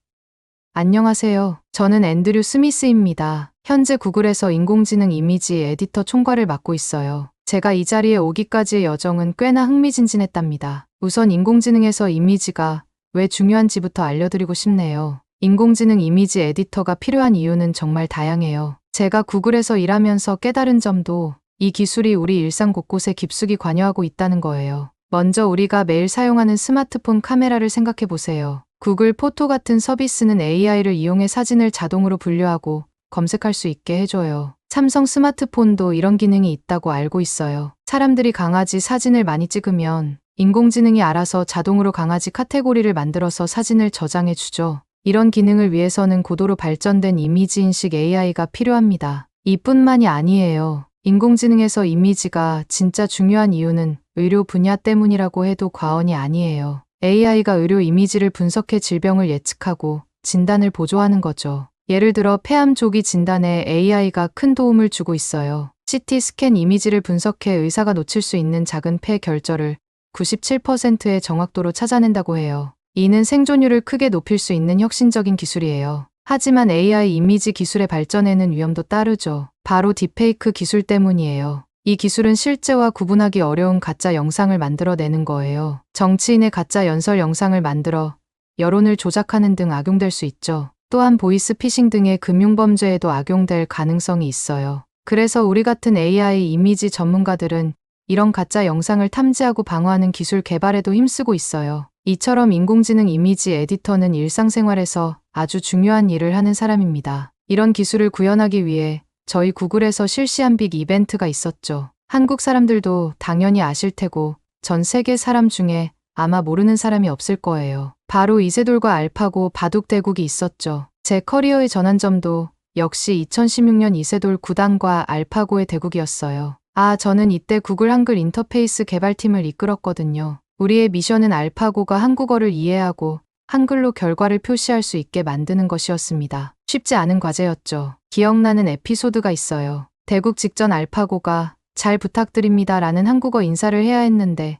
Speaker 1: 안녕하세요. 저는 앤드류 스미스입니다. 현재 구글에서 인공지능 이미지 에디터 총괄을 맡고 있어요. 제가 이 자리에 오기까지의 여정은 꽤나 흥미진진했답니다. 우선 인공지능에서 이미지가 왜 중요한지부터 알려드리고 싶네요. 인공지능 이미지 에디터가 필요한 이유는 정말 다양해요. 제가 구글에서 일하면서 깨달은 점도 이 기술이 우리 일상 곳곳에 깊숙이 관여하고 있다는 거예요. 먼저 우리가 매일 사용하는 스마트폰 카메라를 생각해 보세요. 구글 포토 같은 서비스는 AI를 이용해 사진을 자동으로 분류하고 검색할 수 있게 해줘요. 삼성 스마트폰도 이런 기능이 있다고 알고 있어요. 사람들이 강아지 사진을 많이 찍으면 인공지능이 알아서 자동으로 강아지 카테고리를 만들어서 사진을 저장해 주죠. 이런 기능을 위해서는 고도로 발전된 이미지 인식 AI가 필요합니다. 이뿐만이 아니에요. 인공지능에서 이미지가 진짜 중요한 이유는 의료 분야 때문이라고 해도 과언이 아니에요. AI가 의료 이미지를 분석해 질병을 예측하고 진단을 보조하는 거죠. 예를 들어 폐암 조기 진단에 AI가 큰 도움을 주고 있어요. CT 스캔 이미지를 분석해 의사가 놓칠 수 있는 작은 폐 결절을 97%의 정확도로 찾아낸다고 해요. 이는 생존율을 크게 높일 수 있는 혁신적인 기술이에요. 하지만 AI 이미지 기술의 발전에는 위험도 따르죠. 바로 딥페이크 기술 때문이에요. 이 기술은 실제와 구분하기 어려운 가짜 영상을 만들어내는 거예요. 정치인의 가짜 연설 영상을 만들어 여론을 조작하는 등 악용될 수 있죠. 또한 보이스 피싱 등의 금융범죄에도 악용될 가능성이 있어요. 그래서 우리 같은 AI 이미지 전문가들은 이런 가짜 영상을 탐지하고 방어하는 기술 개발에도 힘쓰고 있어요. 이처럼 인공지능 이미지 에디터는 일상생활에서 아주 중요한 일을 하는 사람입니다. 이런 기술을 구현하기 위해 저희 구글에서 실시한 빅 이벤트가 있었죠. 한국 사람들도 당연히 아실 테고 전 세계 사람 중에 아마 모르는 사람이 없을 거예요. 바로 이세돌과 알파고 바둑대국이 있었죠. 제 커리어의 전환점도 역시 2016년 이세돌 구단과 알파고의 대국이었어요. 저는 이때 구글 한글 인터페이스 개발팀을 이끌었거든요. 우리의 미션은 알파고가 한국어를 이해하고 한글로 결과를 표시할 수 있게 만드는 것이었습니다. 쉽지 않은 과제였죠. 기억나는 에피소드가 있어요. 대국 직전 알파고가 잘 부탁드립니다 라는 한국어 인사를 해야 했는데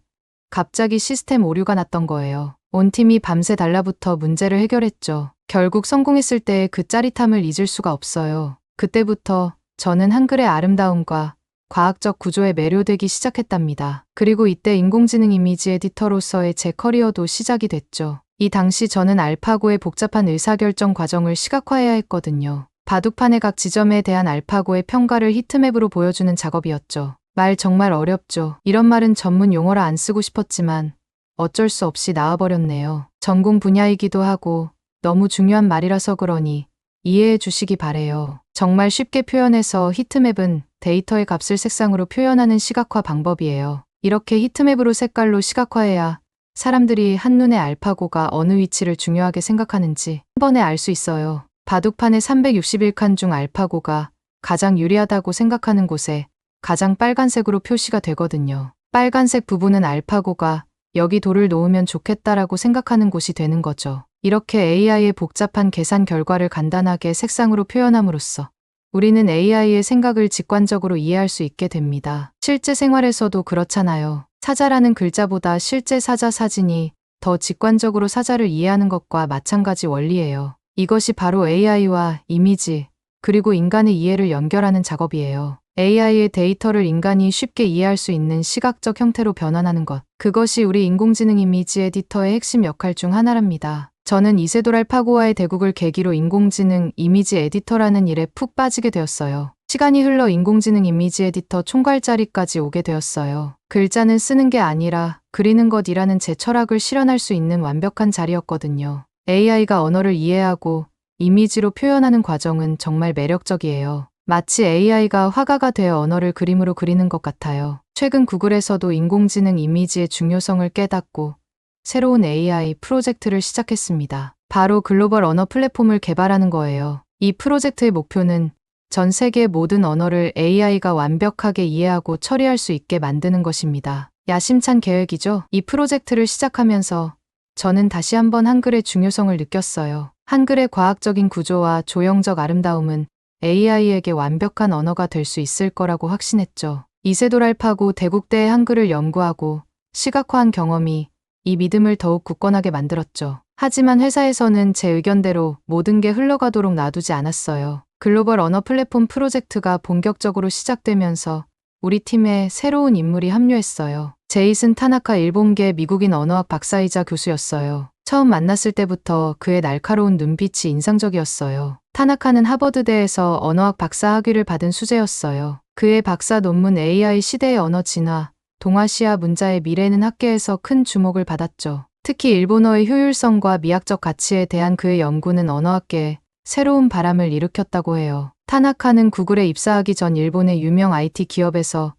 Speaker 1: 갑자기 시스템 오류가 났던 거예요. 온 팀이 밤새 달라붙어 문제를 해결했죠. 결국 성공했을 때의 그 짜릿함을 잊을 수가 없어요. 그때부터 저는 한글의 아름다움과 과학적 구조에 매료되기 시작했답니다. 그리고 이때 인공지능 이미지 에디터로서의 제 커리어도 시작이 됐죠. 이 당시 저는 알파고의 복잡한 의사결정 과정을 시각화해야 했거든요. 바둑판의 각 지점에 대한 알파고의 평가를 히트맵으로 보여주는 작업이었죠. 말 정말 어렵죠. 이런 말은 전문 용어라 안 쓰고 싶었지만 어쩔 수 없이 나와버렸네요. 전공 분야이기도 하고 너무 중요한 말이라서 그러니 이해해 주시기 바래요. 정말 쉽게 표현해서 히트맵은 데이터의 값을 색상으로 표현하는 시각화 방법이에요. 이렇게 히트맵으로 색깔로 시각화해야 사람들이 한눈에 알파고가 어느 위치를 중요하게 생각하는지 한 번에 알 수 있어요. 바둑판의 361칸 중 알파고가 가장 유리하다고 생각하는 곳에 가장 빨간색으로 표시가 되거든요. 빨간색 부분은 알파고가 여기 돌을 놓으면 좋겠다라고 생각하는 곳이 되는 거죠. 이렇게 AI의 복잡한 계산 결과를 간단하게 색상으로 표현함으로써 우리는 AI의 생각을 직관적으로 이해할 수 있게 됩니다. 실제 생활에서도 그렇잖아요. 사자라는 글자보다 실제 사자 사진이 더 직관적으로 사자를 이해하는 것과 마찬가지 원리예요. 이것이 바로 AI와 이미지, 그리고 인간의 이해를 연결하는 작업이에요. AI의 데이터를 인간이 쉽게 이해할 수 있는 시각적 형태로 변환하는 것. 그것이 우리 인공지능 이미지 에디터의 핵심 역할 중 하나랍니다. 저는 이세돌 알파고와의 대국을 계기로 인공지능 이미지 에디터라는 일에 푹 빠지게 되었어요. 시간이 흘러 인공지능 이미지 에디터 총괄 자리까지 오게 되었어요. 글자는 쓰는 게 아니라 그리는 것이라는 제 철학을 실현할 수 있는 완벽한 자리였거든요. AI가 언어를 이해하고 이미지로 표현하는 과정은 정말 매력적이에요. 마치 AI가 화가가 되어 언어를 그림으로 그리는 것 같아요. 최근 구글에서도 인공지능 이미지의 중요성을 깨닫고 새로운 AI 프로젝트를 시작했습니다. 바로 글로벌 언어 플랫폼을 개발하는 거예요. 이 프로젝트의 목표는 전 세계 모든 언어를 AI가 완벽하게 이해하고 처리할 수 있게 만드는 것입니다. 야심찬 계획이죠. 이 프로젝트를 시작하면서 저는 다시 한번 한글의 중요성을 느꼈어요. 한글의 과학적인 구조와 조형적 아름다움은 AI에게 완벽한 언어가 될 수 있을 거라고 확신했죠. 이세돌 알파고 대국대의 한글을 연구하고 시각화한 경험이 이 믿음을 더욱 굳건하게 만들었죠. 하지만 회사에서는 제 의견대로 모든 게 흘러가도록 놔두지 않았어요. 글로벌 언어 플랫폼 프로젝트가 본격적으로 시작되면서 우리 팀에 새로운 인물이 합류했어요. 제이슨 타나카, 일본계 미국인 언어학 박사이자 교수였어요. 처음 만났을 때부터 그의 날카로운 눈빛이 인상적이었어요. 타나카는 하버드대에서 언어학 박사 학위를 받은 수재였어요. 그의 박사 논문 AI 시대의 언어 진화, 동아시아 문자의 미래는 학계에서 큰 주목을 받았죠. 특히 일본어의 효율성과 미학적 가치에 대한 그의 연구는 언어학계에 새로운 바람을 일으켰다고 해요. 타나카는 구글에 입사하기 전 일본의 유명 IT 기업에서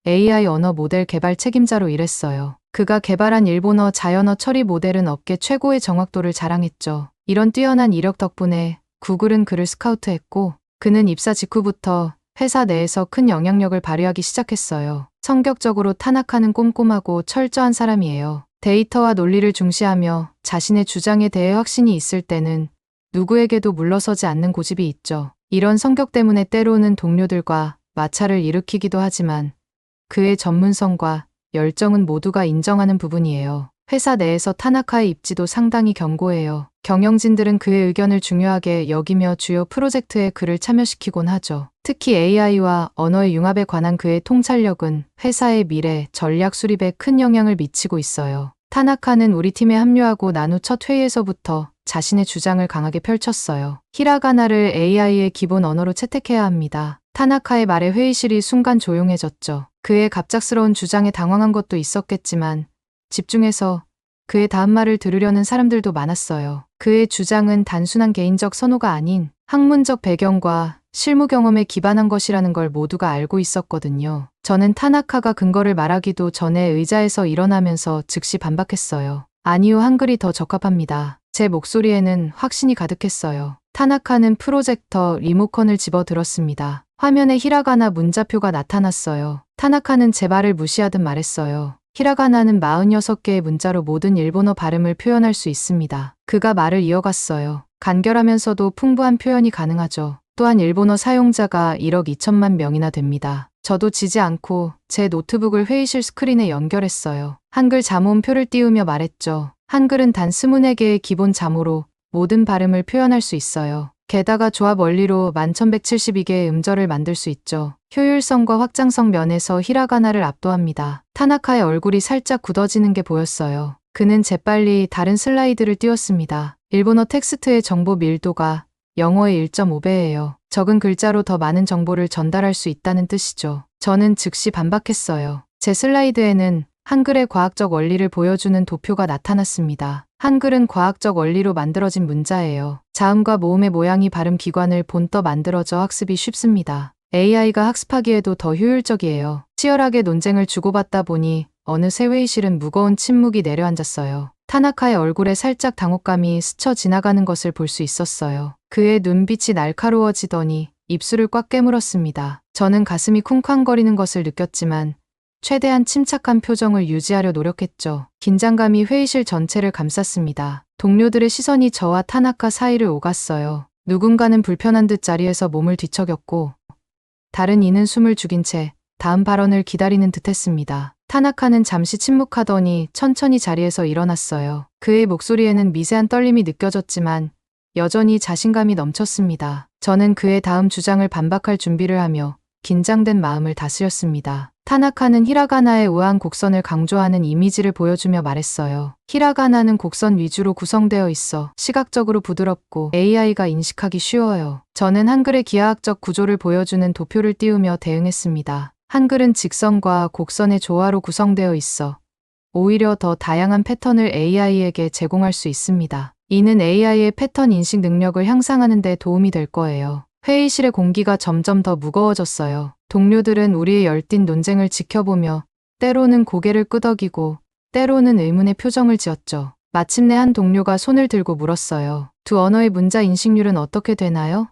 Speaker 1: AI 언어 모델 개발 책임자로 일했어요. 그가 개발한 일본어 자연어 처리 모델은 업계 최고의 정확도를 자랑했죠. 이런 뛰어난 이력 덕분에 구글은 그를 스카우트했고, 그는 입사 직후부터 회사 내에서 큰 영향력을 발휘하기 시작했어요. 성격적으로 타나카는 꼼꼼하고 철저한 사람이에요. 데이터와 논리를 중시하며 자신의 주장에 대해 확신이 있을 때는 누구에게도 물러서지 않는 고집이 있죠. 이런 성격 때문에 때로는 동료들과 마찰을 일으키기도 하지만 그의 전문성과 열정은 모두가 인정하는 부분이에요. 회사 내에서 타나카의 입지도 상당히 견고해요. 경영진들은 그의 의견을 중요하게 여기며 주요 프로젝트에 그를 참여시키곤 하죠. 특히 AI와 언어의 융합에 관한 그의 통찰력은 회사의 미래, 전략 수립에 큰 영향을 미치고 있어요. 타나카는 우리 팀에 합류하고 난 후 첫 회의에서부터 자신의 주장을 강하게 펼쳤어요. 히라가나를 AI의 기본 언어로 채택해야 합니다. 타나카의 말에 회의실이 순간 조용해졌죠. 그의 갑작스러운 주장에 당황한 것도 있었겠지만 집중해서 그의 다음 말을 들으려는 사람들도 많았어요. 그의 주장은 단순한 개인적 선호가 아닌 학문적 배경과 실무 경험에 기반한 것이라는 걸 모두가 알고 있었거든요. 저는 타나카가 근거를 말하기도 전에 의자에서 일어나면서 즉시 반박했어요. 아니요, 한글이 더 적합합니다. 제 목소리에는 확신이 가득했어요. 타나카는 프로젝터 리모컨을 집어들었습니다. 화면에 히라가나 문자표가 나타났어요. 타나카는 제 말을 무시하듯 말했어요. 히라가나는 46개의 문자로 모든 일본어 발음을 표현할 수 있습니다. 그가 말을 이어갔어요. 간결하면서도 풍부한 표현이 가능하죠. 또한 일본어 사용자가 1억 2천만 명이나 됩니다. 저도 지지 않고 제 노트북을 회의실 스크린에 연결했어요. 한글 자모음표를 띄우며 말했죠. 한글은 단 24개의 기본 자모로 모든 발음을 표현할 수 있어요. 게다가 조합 원리로 11,172개의 음절을 만들 수 있죠. 효율성과 확장성 면에서 히라가나를 압도합니다. 타나카의 얼굴이 살짝 굳어지는 게 보였어요. 그는 재빨리 다른 슬라이드를 띄웠습니다. 일본어 텍스트의 정보 밀도가 영어의 1.5배예요. 적은 글자로 더 많은 정보를 전달할 수 있다는 뜻이죠. 저는 즉시 반박했어요. 제 슬라이드에는 한글의 과학적 원리를 보여주는 도표가 나타났습니다. 한글은 과학적 원리로 만들어진 문자예요. 자음과 모음의 모양이 발음 기관을 본떠 만들어져 학습이 쉽습니다. AI가 학습하기에도 더 효율적이에요. 치열하게 논쟁을 주고받다 보니 어느새 회의실은 무거운 침묵이 내려앉았어요. 타나카의 얼굴에 살짝 당혹감이 스쳐 지나가는 것을 볼 수 있었어요. 그의 눈빛이 날카로워지더니 입술을 꽉 깨물었습니다. 저는 가슴이 쿵쾅거리는 것을 느꼈지만 최대한 침착한 표정을 유지하려 노력했죠. 긴장감이 회의실 전체를 감쌌습니다. 동료들의 시선이 저와 타나카 사이를 오갔어요. 누군가는 불편한 듯 자리에서 몸을 뒤척였고 다른 이는 숨을 죽인 채 다음 발언을 기다리는 듯했습니다. 타나카는 잠시 침묵하더니 천천히 자리에서 일어났어요. 그의 목소리에는 미세한 떨림이 느껴졌지만 여전히 자신감이 넘쳤습니다. 저는 그의 다음 주장을 반박할 준비를 하며 긴장된 마음을 다스렸습니다. 타나카는 히라가나의 우아한 곡선을 강조하는 이미지를 보여주며 말했어요. 히라가나는 곡선 위주로 구성되어 있어 시각적으로 부드럽고 AI가 인식하기 쉬워요. 저는 한글의 기하학적 구조를 보여주는 도표를 띄우며 대응했습니다. 한글은 직선과 곡선의 조화로 구성되어 있어 오히려 더 다양한 패턴을 AI에게 제공할 수 있습니다. 이는 AI의 패턴 인식 능력을 향상하는 데 도움이 될 거예요. 회의실의 공기가 점점 더 무거워졌어요. 동료들은 우리의 열띤 논쟁을 지켜보며 때로는 고개를 끄덕이고 때로는 의문의 표정을 지었죠. 마침내 한 동료가 손을 들고 물었어요. 두 언어의 문자 인식률은 어떻게 되나요?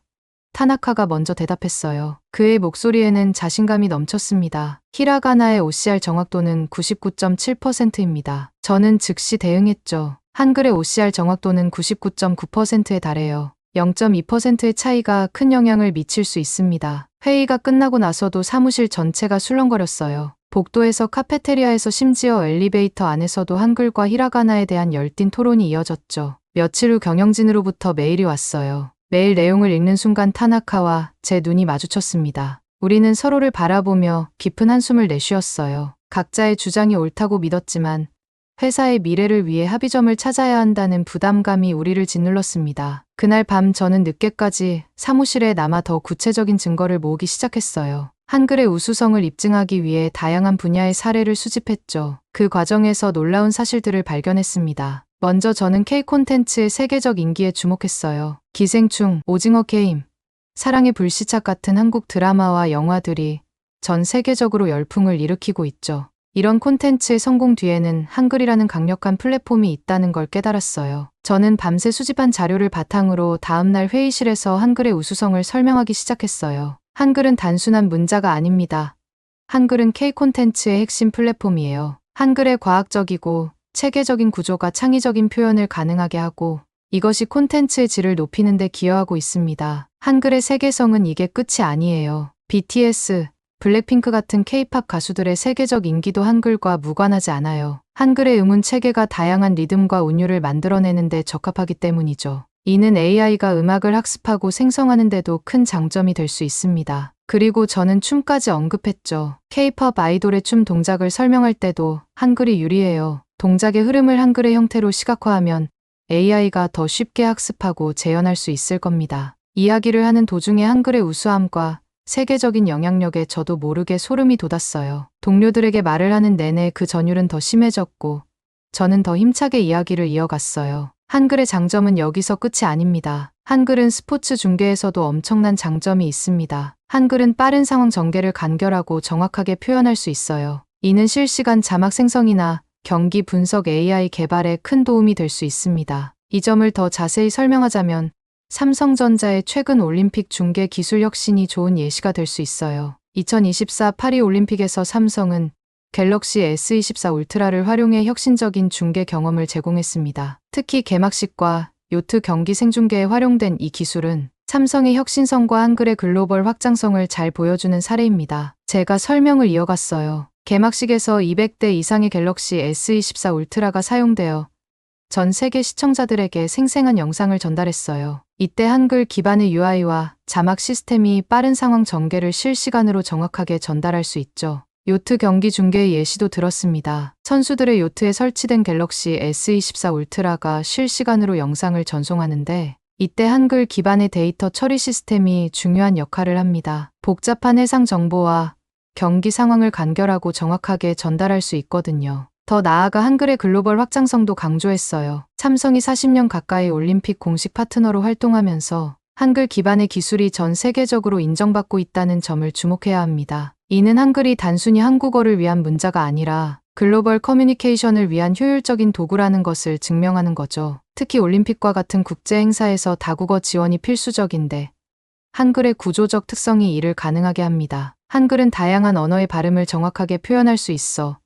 Speaker 1: 타나카가 먼저 대답했어요. 그의 목소리에는 자신감이 넘쳤습니다. 히라가나의 OCR 정확도는 99.7%입니다. 저는 즉시 대응했죠. 한글의 OCR 정확도는 99.9%에 달해요. 0.2%의 차이가 큰 영향을 미칠 수 있습니다. 회의가 끝나고 나서도 사무실 전체가 술렁거렸어요. 복도에서 카페테리아에서 심지어 엘리베이터 안에서도 한글과 히라가나에 대한 열띤 토론이 이어졌죠. 며칠 후 경영진으로부터 메일이 왔어요. 메일 내용을 읽는 순간 타나카와 제 눈이 마주쳤습니다. 우리는 서로를 바라보며 깊은 한숨을 내쉬었어요. 각자의 주장이 옳다고 믿었지만 회사의 미래를 위해 합의점을 찾아야 한다는 부담감이 우리를 짓눌렀습니다. 그날 밤 저는 늦게까지 사무실에 남아 더 구체적인 증거를 모으기 시작했어요. 한글의 우수성을 입증하기 위해 다양한 분야의 사례를 수집했죠. 그 과정에서 놀라운 사실들을 발견했습니다. 먼저 저는 K 콘텐츠의 세계적 인기에 주목했어요. 기생충, 오징어 게임, 사랑의 불시착 같은 한국 드라마와 영화들이 전 세계적으로 열풍을 일으키고 있죠. 이런 콘텐츠의 성공 뒤에는 한글이라는 강력한 플랫폼이 있다는 걸 깨달았어요. 저는 밤새 수집한 자료를 바탕으로 다음날 회의실에서 한글의 우수성을 설명하기 시작했어요. 한글은 단순한 문자가 아닙니다. 한글은 K 콘텐츠의 핵심 플랫폼이에요. 한글의 과학적이고 체계적인 구조가 창의적인 표현을 가능하게 하고 이것이 콘텐츠의 질을 높이는 데 기여하고 있습니다. 한글의 세계성은 이게 끝이 아니에요. BTS, 블랙핑크 같은 K-팝 가수들의 세계적 인기도 한글과 무관하지 않아요. 한글의 음운 체계가 다양한 리듬과 운율을 만들어내는 데 적합하기 때문이죠. 이는 AI가 음악을 학습하고 생성하는 데도 큰 장점이 될 수 있습니다. 그리고 저는 춤까지 언급했죠. K-팝 아이돌의 춤 동작을 설명할 때도 한글이 유리해요. 동작의 흐름을 한글의 형태로 시각화하면 AI가 더 쉽게 학습하고 재현할 수 있을 겁니다. 이야기를 하는 도중에 한글의 우수함과 세계적인 영향력에 저도 모르게 소름이 돋았어요. 동료들에게 말을 하는 내내 그 전율은 더 심해졌고 저는 더 힘차게 이야기를 이어갔어요. 한글의 장점은 여기서 끝이 아닙니다. 한글은 스포츠 중계에서도 엄청난 장점이 있습니다. 한글은 빠른 상황 전개를 간결하고 정확하게 표현할 수 있어요. 이는 실시간 자막 생성이나 경기 분석 AI 개발에 큰 도움이 될 수 있습니다. 이 점을 더 자세히 설명하자면 삼성전자의 최근 올림픽 중계 기술 혁신이 좋은 예시가 될 수 있어요. 2024 파리 올림픽에서 삼성은 갤럭시 S24 울트라를 활용해 혁신적인 중계 경험을 제공했습니다. 특히 개막식과 요트 경기 생중계에 활용된 이 기술은 삼성의 혁신성과 한글의 글로벌 확장성을 잘 보여주는 사례입니다. 제가 설명을 이어갔어요. 개막식에서 200대 이상의 갤럭시 S24 울트라가 사용되어 전 세계 시청자들에게 생생한 영상을 전달했어요. 이때 한글 기반의 UI와 자막 시스템이 빠른 상황 전개를 실시간으로 정확하게 전달할 수 있죠. 요트 경기 중계의 예시도 들었습니다. 선수들의 요트에 설치된 갤럭시 S24 울트라가 실시간으로 영상을 전송하는데 이때 한글 기반의 데이터 처리 시스템이 중요한 역할을 합니다. 복잡한 해상 정보와 경기 상황을 간결하고 정확하게 전달할 수 있거든요. 더 나아가 한글의 글로벌 확장성도 강조했어요. 삼성이 40년 가까이 올림픽 공식 파트너로 활동하면서 한글 기반의 기술이 전 세계적으로 인정받고 있다는 점을 주목해야 합니다. 이는 한글이 단순히 한국어를 위한 문자가 아니라 글로벌 커뮤니케이션을 위한 효율적인 도구라는 것을 증명하는 거죠. 특히 올림픽과 같은 국제 행사에서 다국어 지원이 필수적인데 한글의 구조적 특성이 이를 가능하게 합니다. 한글은 다양한 언어의 발음을 정확하게 표현할 수 있어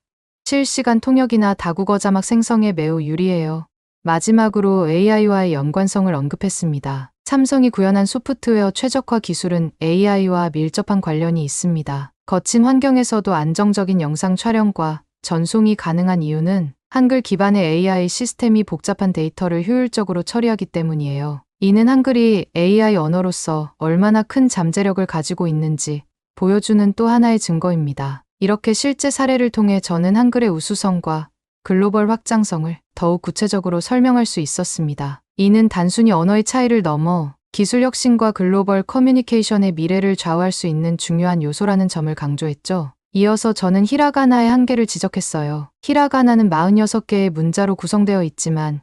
Speaker 1: 실시간 통역이나 다국어 자막 생성에 매우 유리해요. 마지막으로 AI와의 연관성을 언급했습니다. 삼성이 구현한 소프트웨어 최적화 기술은 AI와 밀접한 관련이 있습니다. 거친 환경에서도 안정적인 영상 촬영과 전송이 가능한 이유는 한글 기반의 AI 시스템이 복잡한 데이터를 효율적으로 처리하기 때문이에요. 이는 한글이 AI 언어로서 얼마나 큰 잠재력을 가지고 있는지 보여주는 또 하나의 증거입니다. 이렇게 실제 사례를 통해 저는 한글의 우수성과 글로벌 확장성을 더욱 구체적으로 설명할 수 있었습니다. 이는 단순히 언어의 차이를 넘어 기술 혁신과 글로벌 커뮤니케이션의 미래를 좌우할 수 있는 중요한 요소라는 점을 강조했죠. 이어서 저는 히라가나의 한계를 지적했어요. 히라가나는 46개의 문자로 구성되어 있지만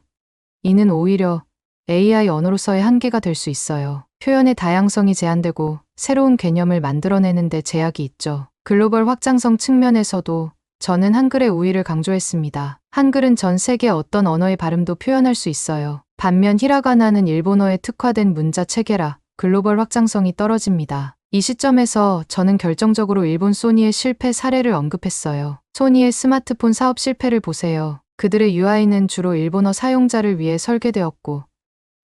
Speaker 1: 이는 오히려 AI 언어로서의 한계가 될 수 있어요. 표현의 다양성이 제한되고 새로운 개념을 만들어내는 데 제약이 있죠. 글로벌 확장성 측면에서도 저는 한글의 우위를 강조했습니다. 한글은 전 세계 어떤 언어의 발음도 표현할 수 있어요. 반면 히라가나는 일본어에 특화된 문자 체계라 글로벌 확장성이 떨어집니다. 이 시점에서 저는 결정적으로 일본 소니의 실패 사례를 언급했어요. 소니의 스마트폰 사업 실패를 보세요. 그들의 UI는 주로 일본어 사용자를 위해 설계되었고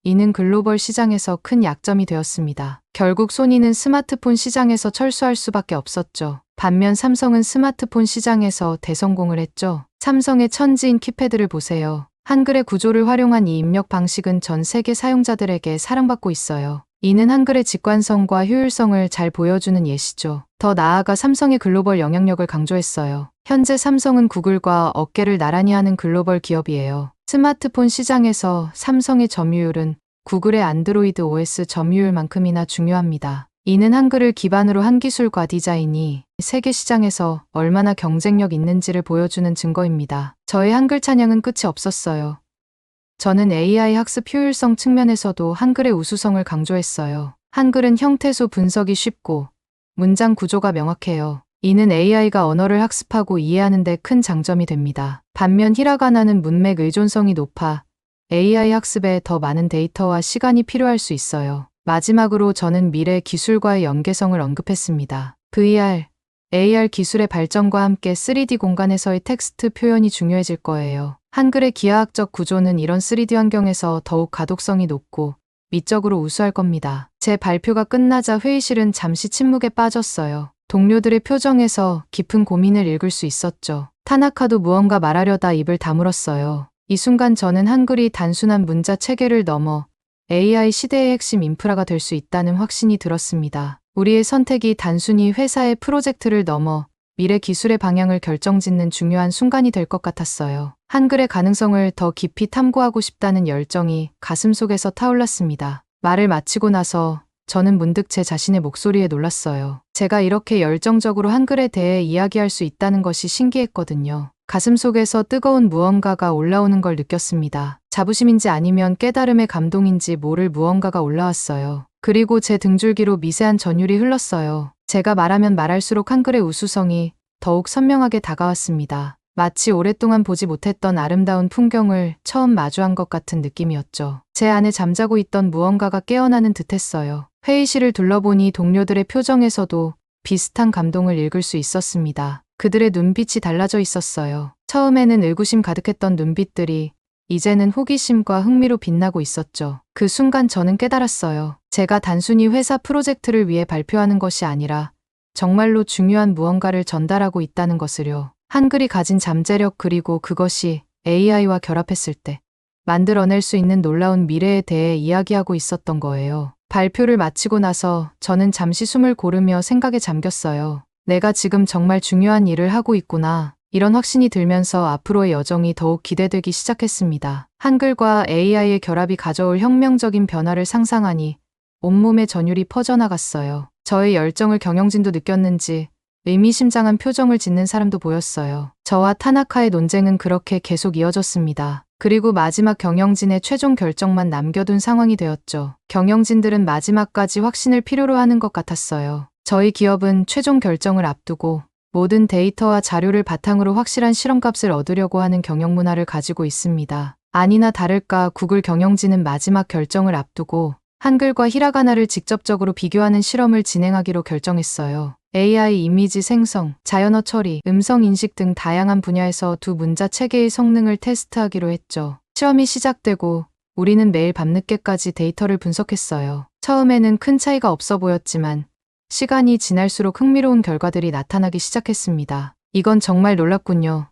Speaker 1: 이는 글로벌 시장에서 큰 약점이 되었습니다. 결국 소니는 스마트폰 시장에서 철수할 수밖에 없었죠. 반면 삼성은 스마트폰 시장에서 대성공을 했죠. 삼성의 천지인 키패드를 보세요. 한글의 구조를 활용한 이 입력 방식은 전 세계 사용자들에게 사랑받고 있어요. 이는 한글의 직관성과 효율성을 잘 보여주는 예시죠. 더 나아가 삼성의 글로벌 영향력을 강조했어요. 현재 삼성은 구글과 어깨를 나란히 하는 글로벌 기업이에요. 스마트폰 시장에서 삼성의 점유율은 구글의 안드로이드 OS 점유율만큼이나 중요합니다. 이는 한글을 기반으로 한 기술과 디자인이 세계 시장에서 얼마나 경쟁력 있는지를 보여주는 증거입니다. 저의 한글 찬양은 끝이 없었어요. 저는 AI 학습 효율성 측면에서도 한글의 우수성을 강조했어요. 한글은 형태소 분석이 쉽고 문장 구조가 명확해요. 이는 AI가 언어를 학습하고 이해하는 데 큰 장점이 됩니다. 반면 히라가나는 문맥 의존성이 높아 AI 학습에 더 많은 데이터와 시간이 필요할 수 있어요. 마지막으로 저는 미래 기술과의 연계성을 언급했습니다. VR, AR 기술의 발전과 함께 3D 공간에서의 텍스트 표현이 중요해질 거예요. 한글의 기하학적 구조는 이런 3D 환경에서 더욱 가독성이 높고 미적으로 우수할 겁니다. 제 발표가 끝나자 회의실은 잠시 침묵에 빠졌어요. 동료들의 표정에서 깊은 고민을 읽을 수 있었죠. 타나카도 무언가 말하려다 입을 다물었어요. 이 순간 저는 한글이 단순한 문자 체계를 넘어 AI 시대의 핵심 인프라가 될 수 있다는 확신이 들었습니다. 우리의 선택이 단순히 회사의 프로젝트를 넘어 미래 기술의 방향을 결정짓는 중요한 순간이 될 것 같았어요. 한글의 가능성을 더 깊이 탐구하고 싶다는 열정이 가슴속에서 타올랐습니다. 말을 마치고 나서 저는 문득 제 자신의 목소리에 놀랐어요. 제가 이렇게 열정적으로 한글에 대해 이야기할 수 있다는 것이 신기했거든요. 가슴속에서 뜨거운 무언가가 올라오는 걸 느꼈습니다. 자부심인지 아니면 깨달음의 감동인지 모를 무언가가 올라왔어요. 그리고 제 등줄기로 미세한 전율이 흘렀어요. 제가 말하면 말할수록 한글의 우수성이 더욱 선명하게 다가왔습니다. 마치 오랫동안 보지 못했던 아름다운 풍경을 처음 마주한 것 같은 느낌이었죠. 제 안에 잠자고 있던 무언가가 깨어나는 듯했어요. 회의실을 둘러보니 동료들의 표정에서도 비슷한 감동을 읽을 수 있었습니다. 그들의 눈빛이 달라져 있었어요. 처음에는 의구심 가득했던 눈빛들이 이제는 호기심과 흥미로 빛나고 있었죠. 그 순간 저는 깨달았어요. 제가 단순히 회사 프로젝트를 위해 발표하는 것이 아니라 정말로 중요한 무언가를 전달하고 있다는 것을요. 한글이 가진 잠재력 그리고 그것이 AI와 결합했을 때 만들어낼 수 있는 놀라운 미래에 대해 이야기하고 있었던 거예요. 발표를 마치고 나서 저는 잠시 숨을 고르며 생각에 잠겼어요. 내가 지금 정말 중요한 일을 하고 있구나. 이런 확신이 들면서 앞으로의 여정이 더욱 기대되기 시작했습니다. 한글과 AI의 결합이 가져올 혁명적인 변화를 상상하니 온몸에 전율이 퍼져나갔어요. 저의 열정을 경영진도 느꼈는지 의미심장한 표정을 짓는 사람도 보였어요. 저와 타나카의 논쟁은 그렇게 계속 이어졌습니다. 그리고 마지막 경영진의 최종 결정만 남겨둔 상황이 되었죠. 경영진들은 마지막까지 확신을 필요로 하는 것 같았어요. 저희 기업은 최종 결정을 앞두고 모든 데이터와 자료를 바탕으로 확실한 실험값을 얻으려고 하는 경영 문화를 가지고 있습니다. 아니나 다를까 구글 경영진은 마지막 결정을 앞두고 한글과 히라가나를 직접적으로 비교하는 실험을 진행하기로 결정했어요. AI 이미지 생성, 자연어 처리, 음성 인식 등 다양한 분야에서 두 문자 체계의 성능을 테스트하기로 했죠. 시험이 시작되고 우리는 매일 밤늦게까지 데이터를 분석했어요. 처음에는 큰 차이가 없어 보였지만 시간이 지날수록 흥미로운 결과들이 나타나기 시작했습니다. 이건 정말 놀랍군요.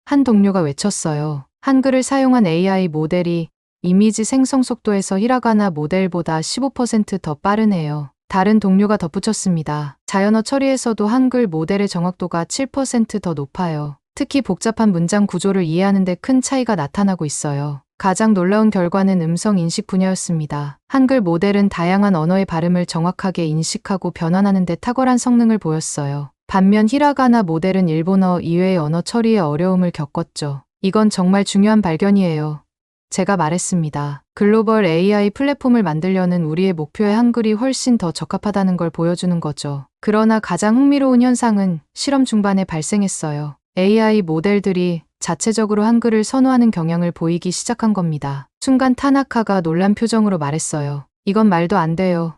Speaker 1: 한 동료가 외쳤어요. 한글을 사용한 AI 모델이 이미지 생성 속도에서 히라가나 모델보다 15% 더 빠르네요. 다른 동료가 덧붙였습니다. 자연어 처리에서도 한글 모델의 정확도가 7% 더 높아요. 특히 복잡한 문장 구조를 이해하는 데 큰 차이가 나타나고 있어요. 가장 놀라운 결과는 음성 인식 분야였습니다. 한글 모델은 다양한 언어의 발음을 정확하게 인식하고 변환하는 데 탁월한 성능을 보였어요. 반면 히라가나 모델은 일본어 이외의 언어 처리에 어려움을 겪었죠. 이건 정말 중요한 발견이에요. 제가 말했습니다. 글로벌 AI 플랫폼을 만들려는 우리의 목표에 한글이 훨씬 더 적합하다는 걸 보여주는 거죠. 그러나 가장 흥미로운 현상은 실험 중반에 발생했어요. AI 모델들이 자체적으로 한글을 선호하는 경향을 보이기 시작한 겁니다. 순간 타나카가 놀란 표정으로 말했어요. 이건 말도 안 돼요.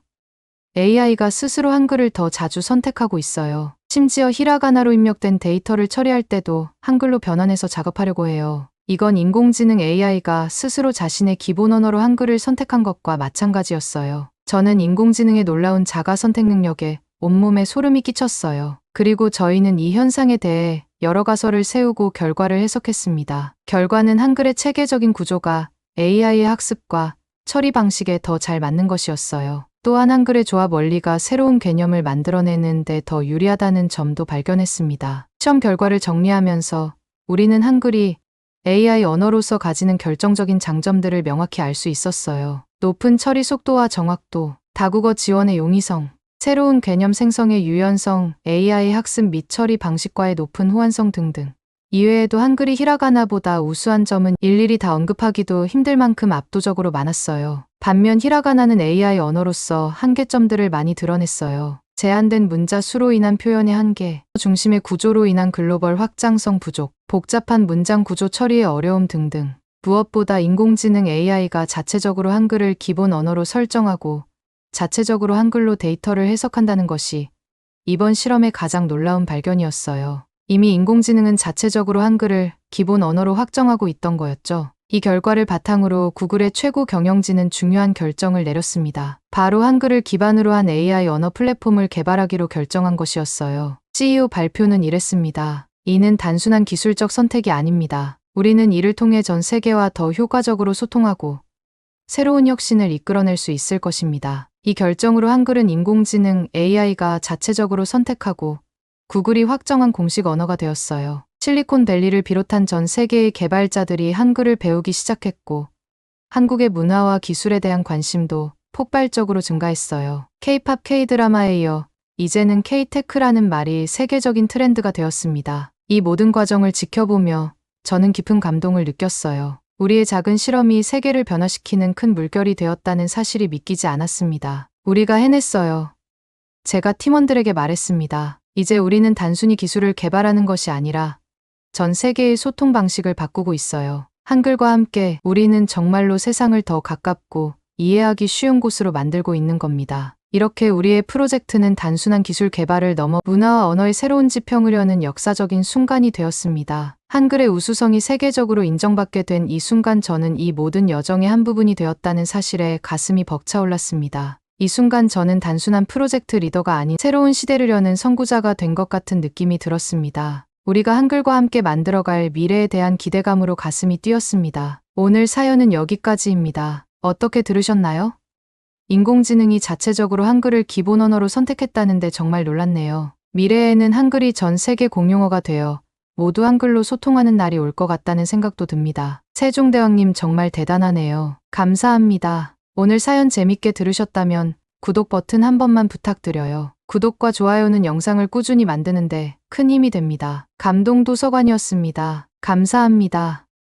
Speaker 1: AI가 스스로 한글을 더 자주 선택하고 있어요. 심지어 히라가나로 입력된 데이터를 처리할 때도 한글로 변환해서 작업하려고 해요. 이건 인공지능 AI가 스스로 자신의 기본 언어로 한글을 선택한 것과 마찬가지였어요. 저는 인공지능의 놀라운 자가 선택 능력에 온몸에 소름이 끼쳤어요. 그리고 저희는 이 현상에 대해 여러 가설을 세우고 결과를 해석했습니다. 결과는 한글의 체계적인 구조가 AI의 학습과 처리 방식에 더 잘 맞는 것이었어요. 또한 한글의 조합 원리가 새로운 개념을 만들어내는 데 더 유리하다는 점도 발견했습니다. 시험 결과를 정리하면서 우리는 한글이 AI 언어로서 가지는 결정적인 장점들을 명확히 알 수 있었어요. 높은 처리 속도와 정확도, 다국어 지원의 용이성, 새로운 개념 생성의 유연성, AI 학습 및 처리 방식과의 높은 호환성 등등. 이외에도 한글이 히라가나보다 우수한 점은 일일이 다 언급하기도 힘들 만큼 압도적으로 많았어요. 반면 히라가나는 AI 언어로서 한계점들을 많이 드러냈어요. 제한된 문자 수로 인한 표현의 한계, 중심의 구조로 인한 글로벌 확장성 부족, 복잡한 문장 구조 처리의 어려움 등등. 무엇보다 인공지능 AI가 자체적으로 한글을 기본 언어로 설정하고 자체적으로 한글로 데이터를 해석한다는 것이 이번 실험의 가장 놀라운 발견이었어요. 이미 인공지능은 자체적으로 한글을 기본 언어로 확정하고 있던 거였죠. 이 결과를 바탕으로 구글의 최고 경영진은 중요한 결정을 내렸습니다. 바로 한글을 기반으로 한 AI 언어 플랫폼을 개발하기로 결정한 것이었어요. CEO 발표는 이랬습니다. 이는 단순한 기술적 선택이 아닙니다. 우리는 이를 통해 전 세계와 더 효과적으로 소통하고 새로운 혁신을 이끌어낼 수 있을 것입니다. 이 결정으로 한글은 인공지능 AI가 자체적으로 선택하고 구글이 확정한 공식 언어가 되었어요. 실리콘밸리를 비롯한 전 세계의 개발자들이 한글을 배우기 시작했고 한국의 문화와 기술에 대한 관심도 폭발적으로 증가했어요. K-팝, K-드라마에 이어 이제는 K-테크라는 말이 세계적인 트렌드가 되었습니다. 이 모든 과정을 지켜보며 저는 깊은 감동을 느꼈어요. 우리의 작은 실험이 세계를 변화시키는 큰 물결이 되었다는 사실이 믿기지 않았습니다. 우리가 해냈어요. 제가 팀원들에게 말했습니다. 이제 우리는 단순히 기술을 개발하는 것이 아니라 전 세계의 소통 방식을 바꾸고 있어요. 한글과 함께 우리는 정말로 세상을 더 가깝고 이해하기 쉬운 곳으로 만들고 있는 겁니다. 이렇게 우리의 프로젝트는 단순한 기술 개발을 넘어 문화와 언어의 새로운 지평을 여는 역사적인 순간이 되었습니다. 한글의 우수성이 세계적으로 인정받게 된 이 순간 저는 이 모든 여정의 한 부분이 되었다는 사실에 가슴이 벅차올랐습니다. 이 순간 저는 단순한 프로젝트 리더가 아닌 새로운 시대를 여는 선구자가 된 것 같은 느낌이 들었습니다. 우리가 한글과 함께 만들어갈 미래에 대한 기대감으로 가슴이 뛰었습니다. 오늘 사연은 여기까지입니다. 어떻게 들으셨나요? 인공지능이 자체적으로 한글을 기본 언어로 선택했다는데 정말 놀랐네요. 미래에는 한글이 전 세계 공용어가 되어 모두 한글로 소통하는 날이 올 것 같다는 생각도 듭니다. 세종대왕님 정말 대단하네요. 감사합니다. 오늘 사연 재밌게 들으셨다면 구독 버튼 한 번만 부탁드려요. 구독과 좋아요는 영상을 꾸준히 만드는데 큰 힘이 됩니다. 감동도서관이었습니다. 감사합니다.